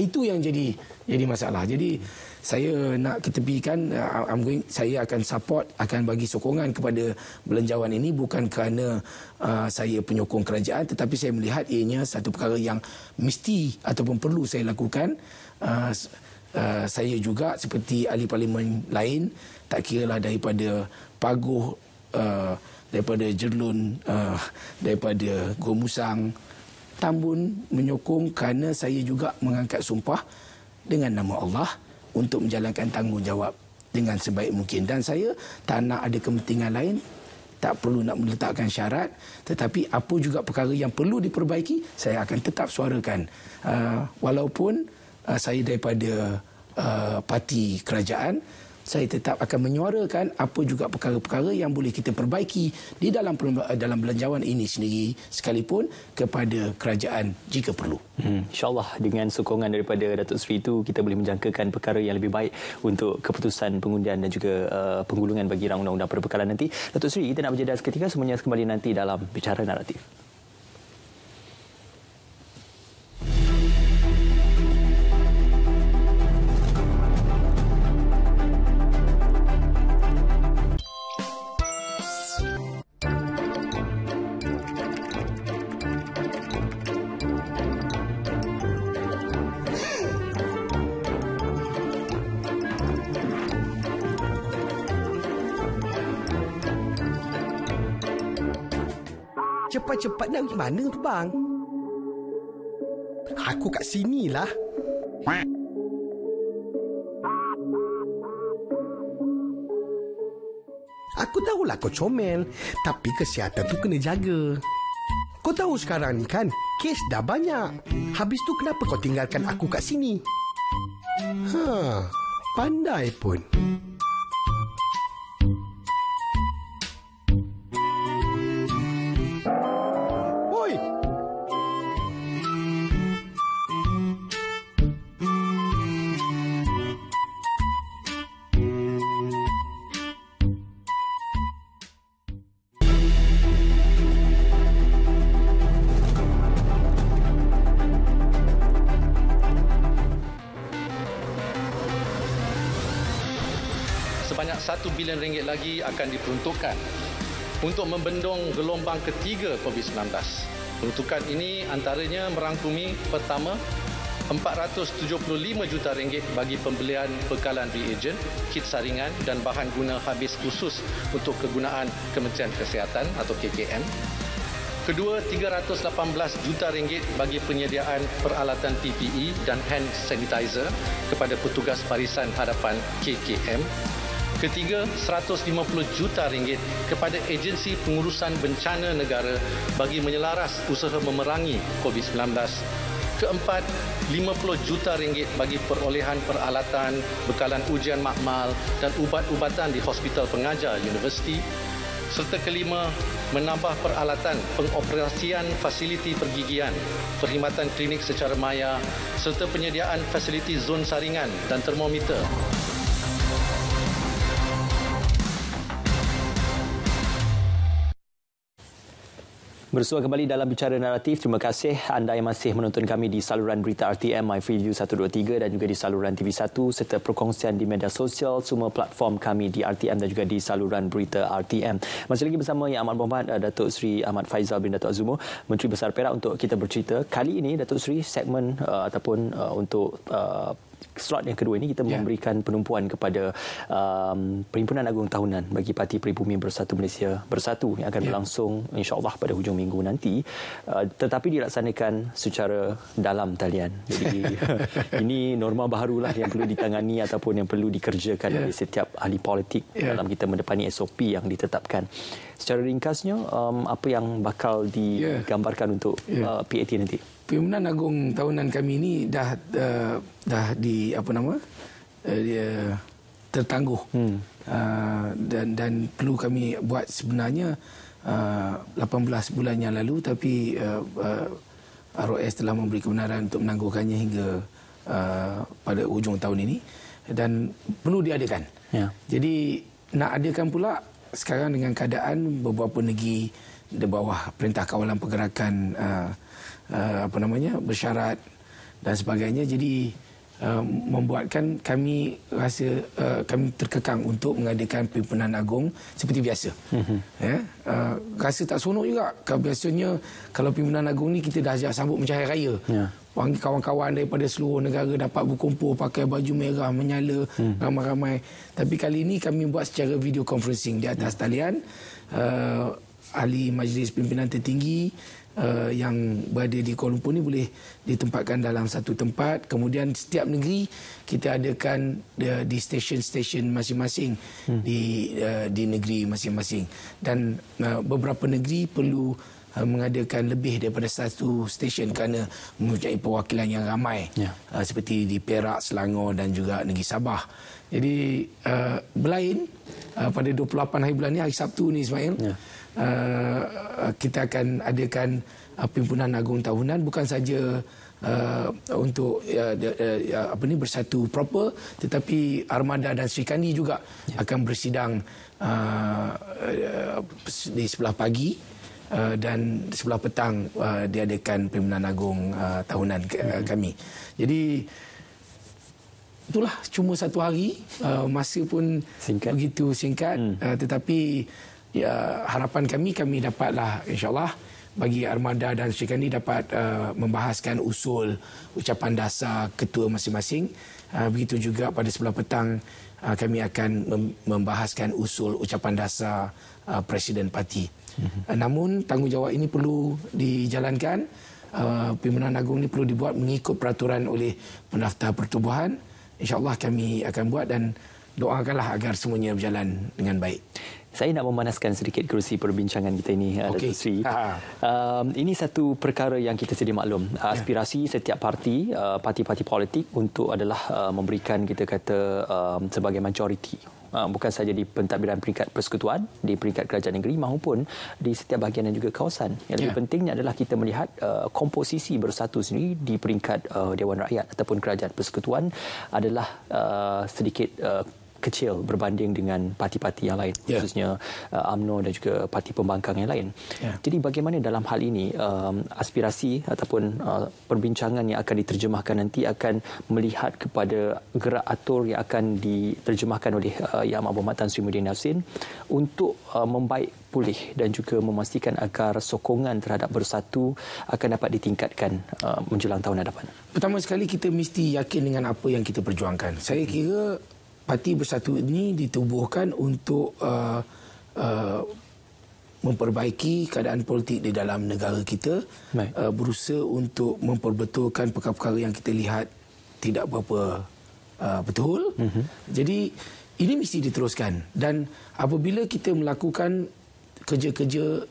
Itu yang jadi masalah. Jadi saya nak ketepikan, saya akan support, akan bagi sokongan kepada belanjawan ini bukan kerana saya penyokong kerajaan, tetapi saya melihat ianya satu perkara yang mesti ataupun perlu saya lakukan. Saya juga seperti ahli parlimen lain, tak kiralah daripada Paguh, daripada Jerlun, daripada Gomusang, Tambun, menyokong kerana saya juga mengangkat sumpah dengan nama Allah untuk menjalankan tanggungjawab dengan sebaik mungkin. Dan saya tak nak ada kepentingan lain, tak perlu nak meletakkan syarat, tetapi apa juga perkara yang perlu diperbaiki, saya akan tetap suarakan. Walaupun saya daripada parti kerajaan, saya tetap akan menyuarakan apa juga perkara-perkara yang boleh kita perbaiki di dalam belanjawan ini sendiri, sekalipun kepada kerajaan jika perlu. InsyaAllah dengan sokongan daripada Datuk Seri itu, kita boleh menjangkakan perkara yang lebih baik untuk keputusan pengundian dan juga penggulungan bagi rang undang-undang perbekalan nanti. Datuk Seri, kita nak berjeda seketika, semuanya kembali nanti dalam Bicara Naratif. Cepat-cepat nak pergi mana tu bang? Aku kat sini lah. Aku tahulah kau comel, tapi kesihatan tu kena jaga. Kau tahu sekarang ni kan, kes dah banyak. Habis tu kenapa kau tinggalkan aku kat sini? Pandai pun. Sebanyak RM1 bilion lagi akan diperuntukkan untuk membendung gelombang ketiga COVID-19. Peruntukan ini antaranya merangkumi pertama RM475 juta bagi pembelian bekalan reagen, kit saringan dan bahan guna habis khusus untuk kegunaan Kementerian Kesihatan atau KKM. Kedua, 318 juta ringgit bagi penyediaan peralatan PPE dan hand sanitizer kepada petugas barisan hadapan KKM. Ketiga, 150 juta ringgit kepada agensi pengurusan bencana negara bagi menyelaras usaha memerangi COVID-19. Keempat, 50 juta ringgit bagi perolehan peralatan, bekalan ujian makmal dan ubat-ubatan di Hospital Pengajar Universiti. Serta kelima, menambah peralatan pengoperasian fasiliti pergigian, perkhidmatan klinik secara maya serta penyediaan fasiliti zon saringan dan termometer. Bersua kembali dalam Bicara Naratif. Terima kasih anda yang masih menonton kami di saluran berita RTM My Freeview 123 dan juga di saluran TV1 serta perkongsian di media sosial semua platform kami di RTM dan juga di saluran berita RTM. Masih lagi bersama Yang Amat Berhormat Datuk Seri Ahmad Faizal bin Datuk Azumo, Menteri Besar Perak, untuk kita bercerita. Kali ini Datuk Seri, segmen ataupun untuk slot yang kedua ini kita memberikan penumpuan kepada Perhimpunan Agung Tahunan bagi Parti Pribumi Bersatu Malaysia Bersatu yang akan berlangsung insya-Allah pada hujung minggu nanti, tetapi dilaksanakan secara dalam talian. Jadi ini norma barulah yang perlu ditangani ataupun yang perlu dikerjakan oleh setiap ahli politik dalam kita mendepani SOP yang ditetapkan. Secara ringkasnya, apa yang bakal digambarkan untuk PAT nanti? Perhimpunan Agung Tahunan kami ini dah tertangguh dan perlu kami buat sebenarnya 18 bulan yang lalu, tapi ROS telah memberi kebenaran untuk menangguhkannya hingga pada hujung tahun ini dan perlu diadakan. Jadi nak adakan pula sekarang dengan keadaan beberapa negeri di bawah Perintah Kawalan Pergerakan bersyarat dan sebagainya. Jadi membuatkan kami rasa kami terkekang untuk mengadakan Perhimpunan Agung seperti biasa. Rasa tak seronok juga. Biasanya kalau Perhimpunan Agung ni kita dah ajak sambut macam hari raya. Panggil kawan-kawan daripada seluruh negara dapat berkumpul pakai baju merah menyala ramai-ramai. Tapi kali ini kami buat secara video conferencing di atas talian. Ahli Majlis Pimpinan Tertinggi yang berada di Kuala Lumpur ni boleh ditempatkan dalam satu tempat. Kemudian setiap negeri kita adakan di stesen-stesen masing-masing di negeri masing-masing. Dan beberapa negeri perlu mengadakan lebih daripada satu stesen kerana mempunyai perwakilan yang ramai, seperti di Perak, Selangor dan juga negeri Sabah. Jadi berlain pada 28 hari bulan ni, hari Sabtu ni Ismail, kita akan adakan Perhimpunan Agung Tahunan, bukan saja untuk bersatu proper, tetapi Armada dan Sri Kandi juga akan bersidang di sebelah pagi dan sebelah petang diadakan Perhimpunan Agung Tahunan kami. Jadi itulah cuma satu hari, masa pun begitu singkat, tetapi harapan kami dapatlah insya-Allah bagi Armada dan Sri Kandi dapat membahaskan usul ucapan dasar ketua masing-masing. Begitu juga pada sebelah petang kami akan membahaskan usul ucapan dasar Presiden Parti. Namun tanggungjawab ini perlu dijalankan. Perhimpunan Agung ini perlu dibuat mengikut peraturan oleh Pendaftar Pertubuhan. InsyaAllah kami akan buat dan doakanlah agar semuanya berjalan dengan baik. Saya nak memanaskan sedikit kerusi perbincangan kita ini, Datuk Seri. Ini satu perkara yang kita sedia maklum. Aspirasi setiap parti-parti politik untuk adalah memberikan, kita kata, sebagai majoriti. Bukan saja di pentadbiran peringkat persekutuan, di peringkat kerajaan negeri maupun di setiap bahagian dan juga kawasan. Yang lebih pentingnya adalah kita melihat komposisi bersatu sendiri di peringkat Dewan Rakyat ataupun kerajaan persekutuan adalah sedikit kecil berbanding dengan parti-parti yang lain, khususnya UMNO dan juga parti pembangkang yang lain. Jadi bagaimana dalam hal ini aspirasi ataupun perbincangan yang akan diterjemahkan nanti akan melihat kepada gerak atur yang akan diterjemahkan oleh Yang Amat Berhormat Tan Sri Muhyiddin Yassin untuk membaik pulih dan juga memastikan agar sokongan terhadap bersatu akan dapat ditingkatkan menjelang tahun hadapan. Pertama sekali kita mesti yakin dengan apa yang kita perjuangkan. Saya kira Parti Bersatu ini ditubuhkan untuk memperbaiki keadaan politik di dalam negara kita, berusaha untuk memperbetulkan perkara-perkara yang kita lihat tidak berapa betul. Jadi ini mesti diteruskan, dan apabila kita melakukan kerja-kerja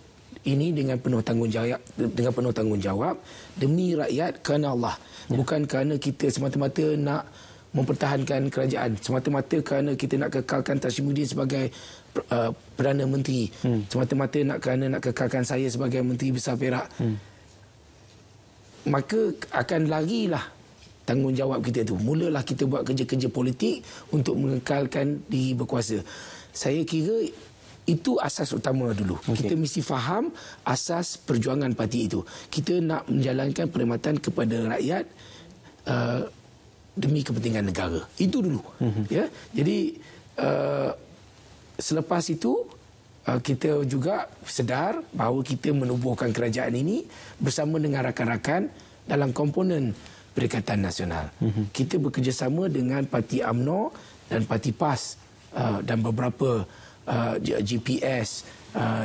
ini dengan penuh tanggungjawab demi rakyat kerana Allah, bukan kerana kita semata-mata nak mempertahankan kerajaan, semata-mata kerana kita nak kekalkan Tashimuddin sebagai Perdana Menteri, semata-mata kerana nak kekalkan saya sebagai Menteri Besar Perak, maka akan larilah tanggungjawab kita tu. Mulalah kita buat kerja-kerja politik untuk mengekalkan diri berkuasa. Saya kira itu asas utama dulu. Kita mesti faham asas perjuangan parti itu. Kita nak menjalankan perkhidmatan kepada rakyat demi kepentingan negara. Itu dulu. Ya. Jadi selepas itu kita juga sedar bahawa kita menubuhkan kerajaan ini bersama dengan rakan-rakan dalam komponen Perikatan Nasional. Kita bekerjasama dengan Parti UMNO dan Parti PAS dan beberapa GPS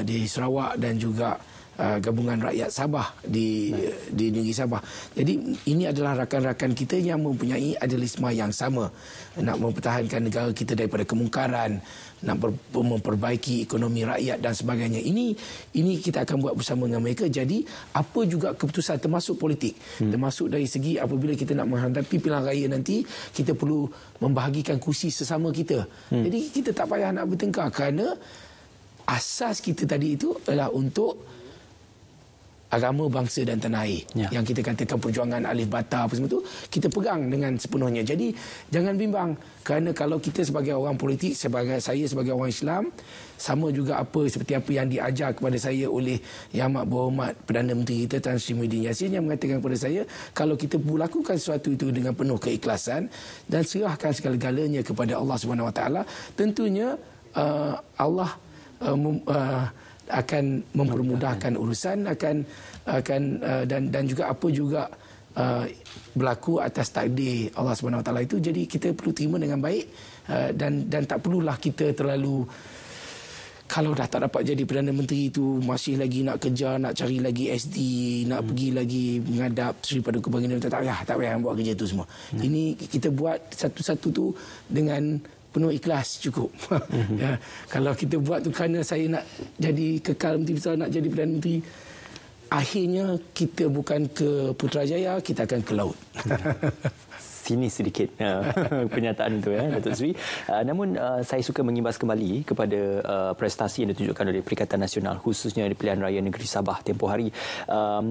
di Sarawak dan juga Gabungan Rakyat Sabah di negeri Sabah. Jadi ini adalah rakan-rakan kita yang mempunyai idealisme yang sama, nak mempertahankan negara kita daripada kemungkaran, nak memperbaiki ekonomi rakyat dan sebagainya. Ini kita akan buat bersama dengan mereka. Jadi apa juga keputusan termasuk politik, termasuk dari segi apabila kita nak menghadapi pilihan raya nanti, kita perlu membahagikan kursi sesama kita. Jadi kita tak payah nak bertengkar kerana asas kita tadi itu adalah untuk agama, bangsa dan tanah air. Yang kita katakan perjuangan alif bata apa semua tu, kita pegang dengan sepenuhnya. Jadi jangan bimbang, kerana kalau kita sebagai orang politik, saya sebagai orang Islam, sama juga seperti apa yang diajar kepada saya oleh Yang Amat Berhormat Perdana Menteri kita Tan Sri Muhyiddin Yassin, yang mengatakan kepada saya, kalau kita melakukan sesuatu itu dengan penuh keikhlasan dan serahkan segala-galanya kepada Allah Subhanahu Wa Taala, tentunya Allah akan mempermudahkan urusan, dan juga apa juga berlaku atas takdir Allah Subhanahu Wa Taala itu. Jadi kita perlu terima dengan baik, dan tak perlulah kita terlalu, kalau dah tak dapat jadi Perdana Menteri itu masih lagi nak kejar, nak cari lagi SD, nak pergi lagi menghadap Seri Paduka Baginda, tak payah buat kerja itu semua. Ini kita buat satu-satu tu dengan penuh ikhlas cukup. Ya, kalau kita buat tu kerana saya nak jadi kekal Menteri Besar, nak jadi Perdana Menteri, akhirnya kita bukan ke Putrajaya, kita akan ke laut. Sini sedikit pernyataan itu Datuk Seri. Namun saya suka mengimbas kembali kepada prestasi yang ditunjukkan oleh Perikatan Nasional, khususnya di pilihan raya negeri Sabah tempoh hari.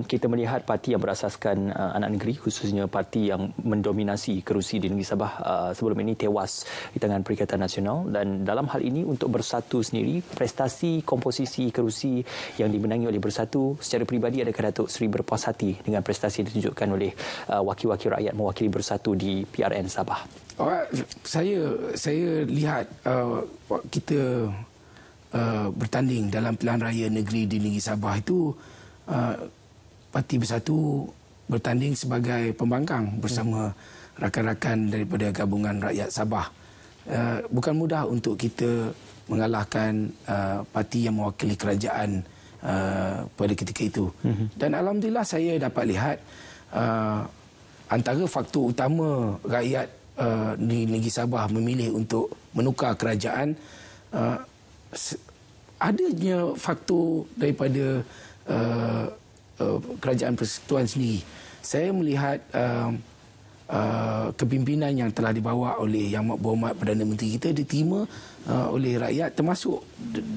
Kita melihat parti yang berasaskan anak negeri, khususnya parti yang mendominasi kerusi di negeri Sabah sebelum ini tewas di tangan Perikatan Nasional, dan dalam hal ini untuk Bersatu sendiri, prestasi komposisi kerusi yang dimenangi oleh Bersatu, secara peribadi adakah Datuk Seri berpuas hati dengan prestasi yang ditunjukkan oleh wakil-wakil rakyat mewakili Bersatu di PRN Sabah? Saya lihat kita bertanding dalam pilihan raya negeri di negeri Sabah itu, Parti Bersatu bertanding sebagai pembangkang bersama rakan-rakan daripada Gabungan Rakyat Sabah. Bukan mudah untuk kita mengalahkan parti yang mewakili kerajaan pada ketika itu. Dan alhamdulillah saya dapat lihat antara faktor utama rakyat di negeri Sabah memilih untuk menukar kerajaan, adanya faktor daripada kerajaan persekutuan sendiri. Saya melihat kepimpinan yang telah dibawa oleh Yang Amat Berhormat Perdana Menteri kita diterima oleh rakyat, termasuk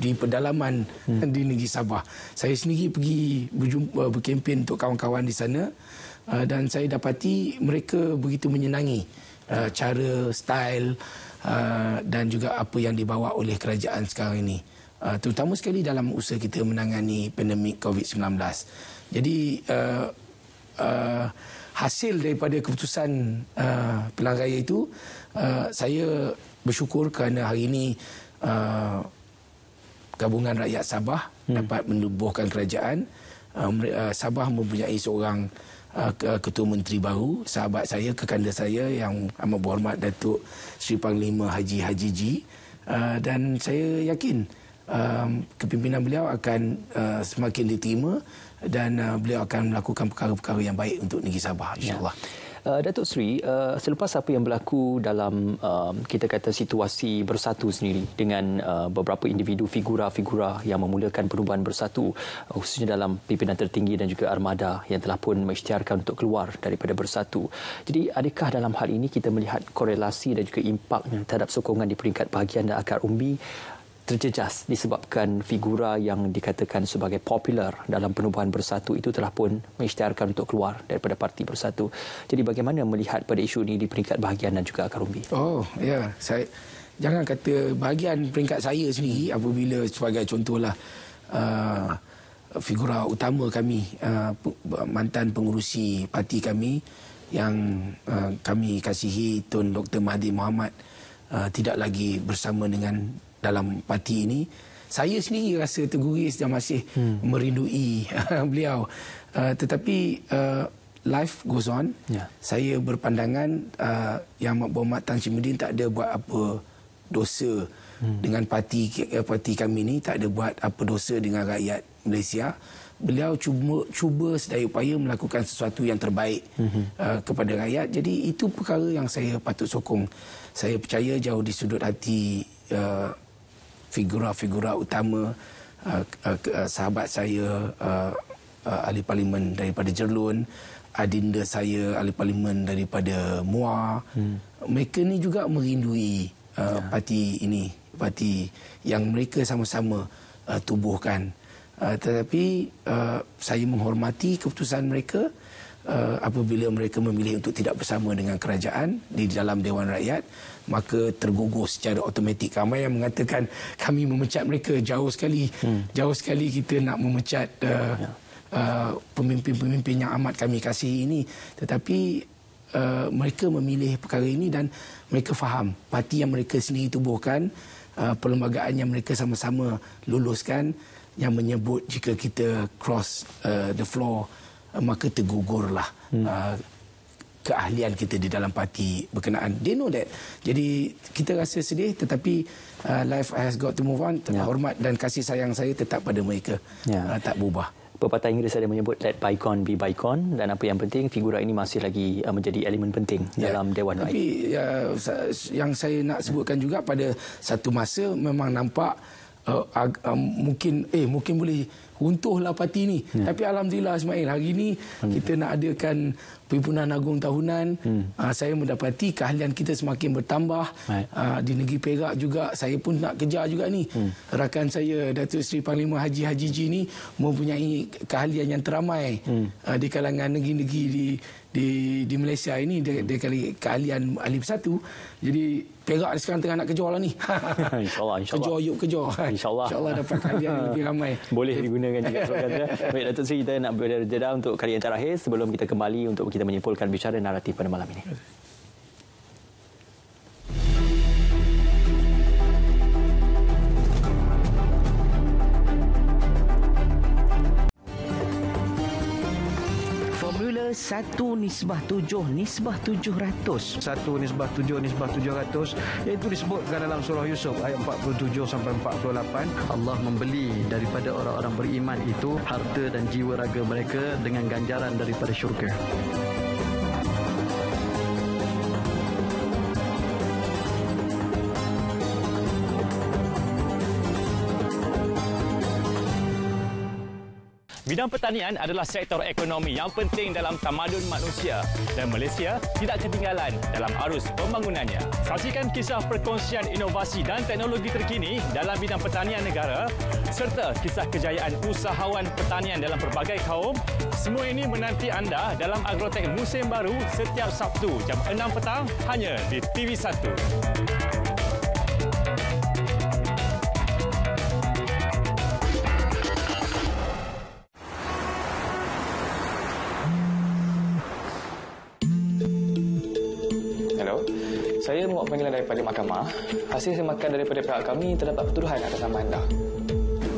di pedalaman di negeri Sabah. Saya sendiri pergi berkempen untuk kawan-kawan di sana, dan saya dapati mereka begitu menyenangi cara, style dan juga apa yang dibawa oleh kerajaan sekarang ini, terutama sekali dalam usaha kita menangani pandemik COVID-19. Jadi hasil daripada keputusan pilihan raya itu, saya bersyukur kerana hari ini Gabungan Rakyat Sabah dapat menubuhkan kerajaan. Sabah mempunyai seorang Ketua Menteri baru, sahabat saya, kekanda saya, Yang Amat Berhormat Datuk Seri Panglima Haji G. Dan saya yakin kepimpinan beliau akan semakin diterima dan beliau akan melakukan perkara-perkara yang baik untuk negeri Sabah, insya-Allah. Datuk Seri, selepas apa yang berlaku dalam kita kata situasi bersatu sendiri dengan beberapa individu figura-figura yang memulakan perubahan bersatu, khususnya dalam pimpinan tertinggi dan juga armada yang telah pun mengisytiharkan untuk keluar daripada bersatu. Jadi adakah dalam hal ini kita melihat korelasi dan juga impaknya terhadap sokongan di peringkat bahagian dan akar umbi terjejas disebabkan figura yang dikatakan sebagai popular dalam penubuhan bersatu itu telah pun mengisytiharkan untuk keluar daripada parti bersatu. Jadi bagaimana melihat pada isu ini di peringkat bahagian dan juga akar umbi? Oh, ya. Saya jangan kata bahagian peringkat saya sendiri apabila sebagai contohlah figura utama kami, mantan pengurusi parti kami yang kami kasihi Tun Dr. Mahathir Mohamad tidak lagi bersama dengan dalam parti ini. Saya sendiri rasa terguris dan masih merindui beliau. Tetapi life goes on. Saya berpandangan Yang Amat Tan Sri Muhyiddin tak ada buat apa dosa dengan parti kami ini, tak ada buat apa dosa dengan rakyat Malaysia. Beliau cuba sedaya upaya melakukan sesuatu yang terbaik kepada rakyat. Jadi itu perkara yang saya patut sokong. Saya percaya jauh di sudut hati figura-figura utama, sahabat saya ahli parlimen daripada Jerlun, adinda saya ahli parlimen daripada Muar. Mereka ni juga merindui parti ini, parti yang mereka sama-sama tubuhkan. Tetapi saya menghormati keputusan mereka apabila mereka memilih untuk tidak bersama dengan kerajaan di dalam Dewan Rakyat, maka tergugur secara automatik. Ramai yang mengatakan kami memecat mereka. Jauh sekali kita nak memecat pemimpin-pemimpin yang amat kami kasihi ini. Tetapi mereka memilih perkara ini dan mereka faham parti yang mereka sendiri tubuhkan, perlembagaan yang mereka sama-sama luluskan, yang menyebut jika kita cross the floor maka tergugurlah keahlian kita di dalam parti berkenaan. They know that. Jadi kita rasa sedih, tetapi life has got to move on. Hormat dan kasih sayang saya tetap pada mereka, tak berubah. Pepatah Inggeris ada menyebut let bygone be bygone, dan apa yang penting figura ini masih lagi menjadi elemen penting dalam Dewan Rakyat. Tapi yang saya nak sebutkan juga, pada satu masa memang nampak mungkin boleh runtuhlah parti ni. Tapi alhamdulillah Ismail, hari ini kita nak adakan Perhimpunan Agung tahunan. Saya mendapati keahlian kita semakin bertambah. Di negeri Perak juga saya pun nak kejar juga ni. Rakan saya Datuk Seri Panglima Haji Ji ni mempunyai keahlian yang teramai di kalangan negeri-negeri di Malaysia ini. Dia kali keahlian ahli bersatu. Jadi Perak sekarang tengah nak kejar lah ni. InsyaAllah. Kejar, yuk kejar. InsyaAllah dapat keahlian yang lebih ramai. Boleh digunakan juga. Baik, Datuk Seri, kita nak berjeda untuk kali yang terakhir sebelum kita kembali untuk kita menyimpulkan bicara naratif pada malam ini. Formula 1:7:700. 1:7:700 iaitu disebutkan dalam surah Yusuf ayat 47 sampai 48. Allah membeli daripada orang-orang beriman itu harta dan jiwa raga mereka dengan ganjaran daripada syurga. Bidang pertanian adalah sektor ekonomi yang penting dalam tamadun manusia dan Malaysia tidak ketinggalan dalam arus pembangunannya. Saksikan kisah perkongsian inovasi dan teknologi terkini dalam bidang pertanian negara serta kisah kejayaan usahawan pertanian dalam pelbagai kaum. Semua ini menanti anda dalam Agrotech Musim Baru setiap Sabtu jam 6 petang hanya di TV1. Saya membuat panggilan daripada mahkamah. Hasil semakan daripada pihak kami terdapat tuduhan atas nama anda.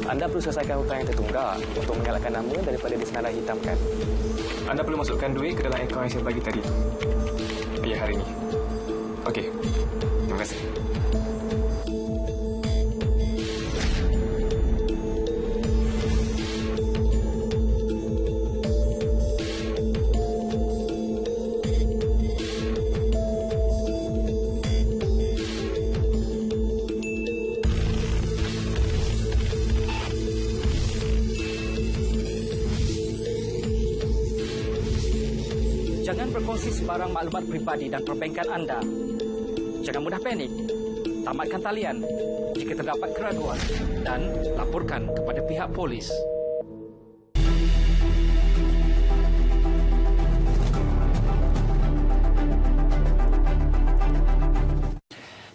Anda perlu selesaikan hutang yang tertunggak untuk mengelakkan nama daripada disenarai hitamkan. Anda perlu masukkan duit ke dalam akaun yang saya bagi tadi. Ya, hari ini. Okey. Terima kasih. Jangan berkongsi sebarang maklumat peribadi dan perbankan anda. Jangan mudah panik. Tamatkan talian jika terdapat keraguan dan laporkan kepada pihak polis.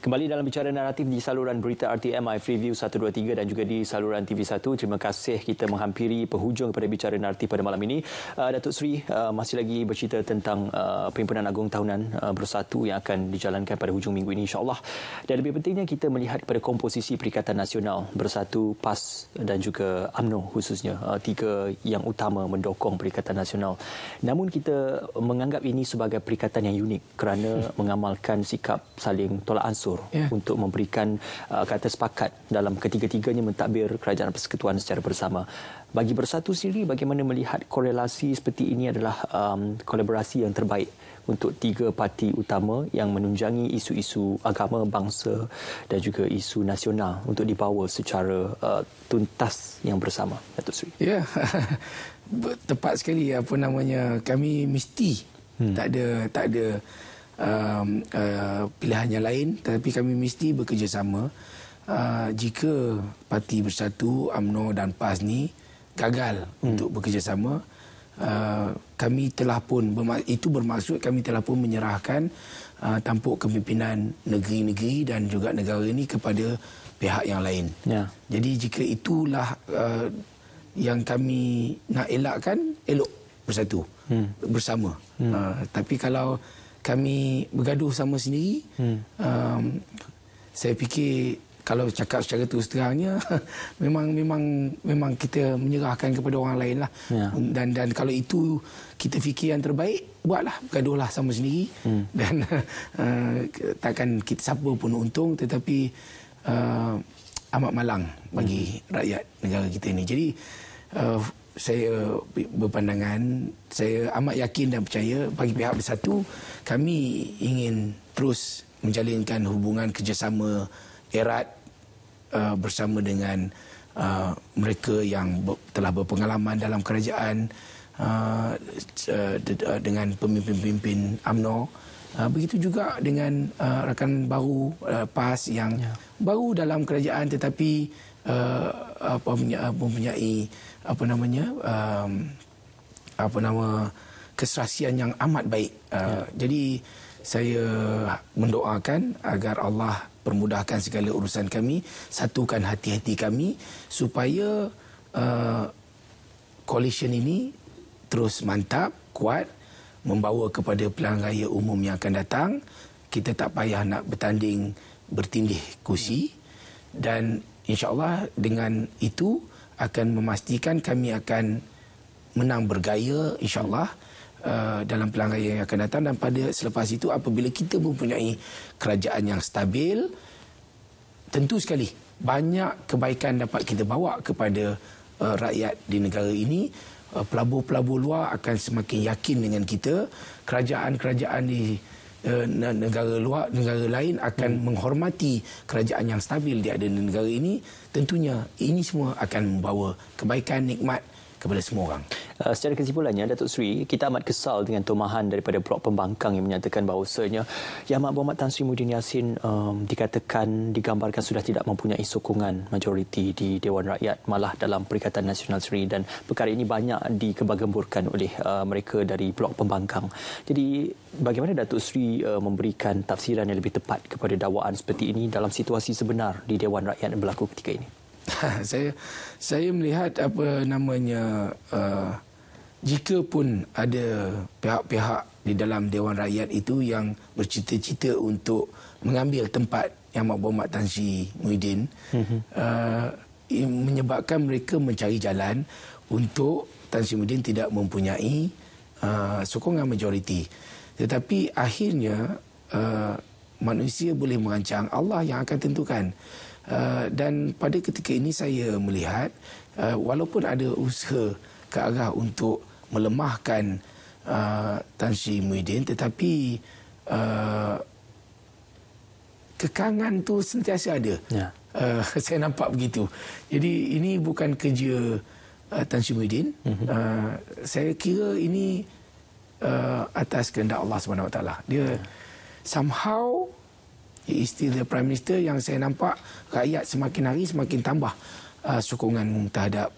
Kembali dalam bicara naratif di saluran berita RTM iFreeview 123 dan juga di saluran TV1. Terima kasih kita menghampiri penghujung kepada bicara naratif pada malam ini. Datuk Seri masih lagi bercerita tentang Perhimpunan Agung Tahunan Bersatu yang akan dijalankan pada hujung minggu ini, insya-Allah. Dan lebih pentingnya kita melihat kepada komposisi Perikatan Nasional Bersatu, PAS dan juga UMNO khususnya. Tiga yang utama mendokong Perikatan Nasional. Namun kita menganggap ini sebagai perikatan yang unik kerana mengamalkan sikap saling tolak ansur untuk memberikan kata sepakat dalam ketiga-tiganya mentadbir Kerajaan Persekutuan secara bersama. Bagi Bersatu sendiri, bagaimana melihat korelasi seperti ini adalah kolaborasi yang terbaik untuk tiga parti utama yang menunjangi isu-isu agama, bangsa dan juga isu nasional untuk dibawa secara tuntas yang bersama, Datuk Seri? Ya, tepat sekali. Kami mesti tak ada pilihan yang lain, tetapi kami mesti bekerjasama. Jika Parti Bersatu, UMNO dan PAS ni gagal untuk bekerjasama, kami telah pun, itu bermaksud kami telah pun menyerahkan tampuk kepimpinan negeri-negeri dan juga negara ini kepada pihak yang lain. Jadi jika itulah yang kami nak elakkan, elok bersatu bersama. Tapi kalau kami bergaduh sama sendiri, saya fikir kalau cakap secara terus terangnya memang kita menyerahkan kepada orang lain lah. Dan kalau itu kita fikir yang terbaik, buatlah, bergaduhlah sama sendiri. Dan takkan kita siapa pun untung, tetapi amat malang bagi rakyat negara kita ini. Jadi saya berpandangan, saya amat yakin dan percaya bagi pihak Bersatu, kami ingin terus menjalinkan hubungan kerjasama erat bersama dengan mereka yang telah berpengalaman dalam kerajaan, dengan pemimpin-pemimpin UMNO. Begitu juga dengan rakan baru PAS yang baru dalam kerajaan tetapi mempunyai keserasian yang amat baik. Jadi saya mendoakan agar Allah permudahkan segala urusan kami, satukan hati-hati kami supaya coalition ini terus mantap, kuat, membawa kepada pilihan raya umum yang akan datang. Kita tak payah nak bertanding bertindih kursi, dan insya-Allah dengan itu akan memastikan kami akan menang bergaya, insya-Allah, dalam pilihan raya yang akan datang. Dan pada selepas itu, apabila kita mempunyai kerajaan yang stabil, tentu sekali banyak kebaikan dapat kita bawa kepada rakyat di negara ini. Pelabur-pelabur luar akan semakin yakin dengan kita. Kerajaan-kerajaan di negara luar, negara lain akan menghormati kerajaan yang stabil di negara ini. Tentunya ini semua akan membawa kebaikan, nikmat kepada semua orang. Secara kesimpulannya, Datuk Seri, kita amat kesal dengan tomahan daripada Blok Pembangkang yang menyatakan bahawasanya Yang Amat Berhormat Tan Sri Muhyiddin Yassin digambarkan sudah tidak mempunyai sokongan majoriti di Dewan Rakyat, malah dalam Perikatan Nasional sendiri, dan perkara ini banyak dikebagemburkan oleh mereka dari Blok Pembangkang. Jadi bagaimana Datuk Seri memberikan tafsiran yang lebih tepat kepada dakwaan seperti ini dalam situasi sebenar di Dewan Rakyat yang berlaku ketika ini? Saya melihat jika pun ada pihak-pihak di dalam Dewan Rakyat itu yang bercita-cita untuk mengambil tempat Yang Amat Berhormat Tan Sri Muhyiddin, menyebabkan mereka mencari jalan untuk Tan Sri Muhyiddin tidak mempunyai sokongan majoriti. Tetapi akhirnya manusia boleh merancang, Allah yang akan tentukan. Dan pada ketika ini saya melihat walaupun ada usaha ke arah untuk melemahkan Tan Sri Muhyiddin, tetapi kekangan tu sentiasa ada. Saya nampak begitu. Jadi ini bukan kerja Tan Sri Muhyiddin. Saya kira ini atas kehendak Allah SWT. Dia somehow he is still the Prime Minister yang saya nampak rakyat semakin hari semakin tambah sokongan terhadap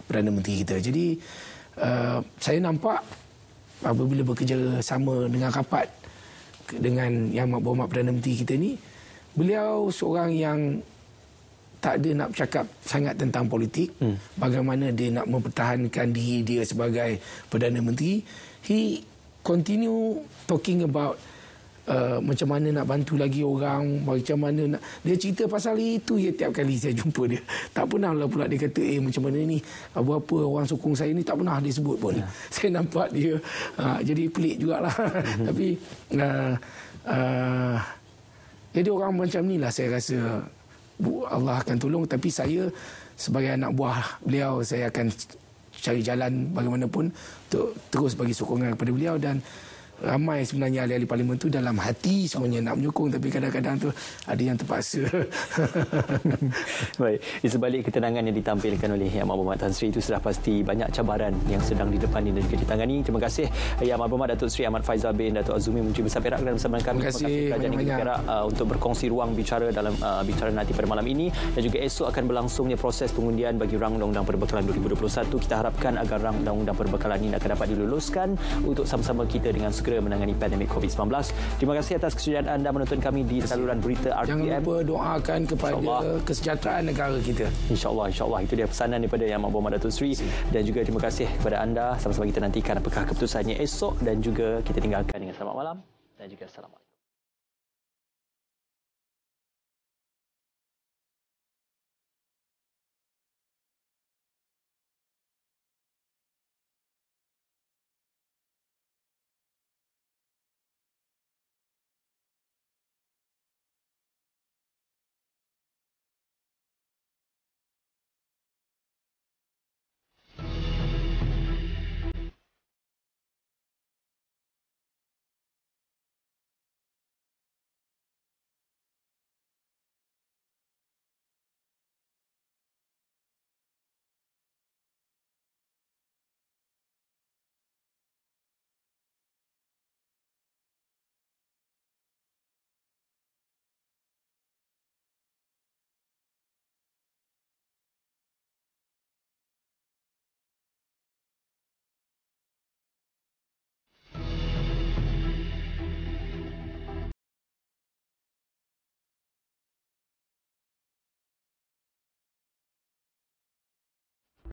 Perdana Menteri kita. Jadi saya nampak apabila bekerja sama dengan rapat dengan Yang Berhormat Perdana Menteri kita ni, beliau seorang yang tak ada nak bercakap sangat tentang politik, bagaimana dia nak mempertahankan diri dia sebagai Perdana Menteri. He continue talking about macam mana nak bantu lagi orang, macam mana nak, dia cerita pasal itu ya tiap kali saya jumpa dia. Tak pernah lah pula dia kata macam mana ni, apa-apa orang sokong saya ni, tak pernah dia sebut pun. Saya nampak dia jadi pelik jugalah. Tapi jadi orang macam ni lah saya rasa Allah akan tolong. Tapi saya sebagai anak buah beliau, saya akan cari jalan bagaimanapun untuk terus bagi sokongan kepada beliau. Dan ramai sebenarnya ahli-ahli parlimen tu dalam hati semuanya nak menyokong, tapi kadang-kadang tu ada yang terpaksa. Baik, di sebalik ketenangan yang ditampilkan oleh Yang Berhormat Tan Sri itu sudah pasti banyak cabaran yang sedang didepani dan juga ditangani. Terima kasih Yang Berhormat Datuk Seri Ahmad Faizal bin Datuk Azumi Menteri Besar Perak dan bersama kami. Terima kasih Kerajaan Negeri Perak untuk berkongsi ruang bicara dalam bicara nanti pada malam ini, dan juga esok akan berlangsungnya proses pengundian bagi rang Undang-Undang Perbekalan 2021. Kita harapkan agar rang Undang-Undang Perbekalan ini akan dapat diluluskan untuk sama-sama kita dengan segera menangani pandemik COVID-19. Terima kasih atas kesudian anda menonton kami di saluran berita RTM. Jangan lupa doakan kepada kesejahteraan negara kita. InsyaAllah, insyaAllah. Itu dia pesanan daripada Yang Berhormat Datuk Seri. Dan juga terima kasih kepada anda. Sama-sama kita nantikan apakah keputusannya esok, dan juga kita tinggalkan dengan selamat malam dan juga assalamualaikum.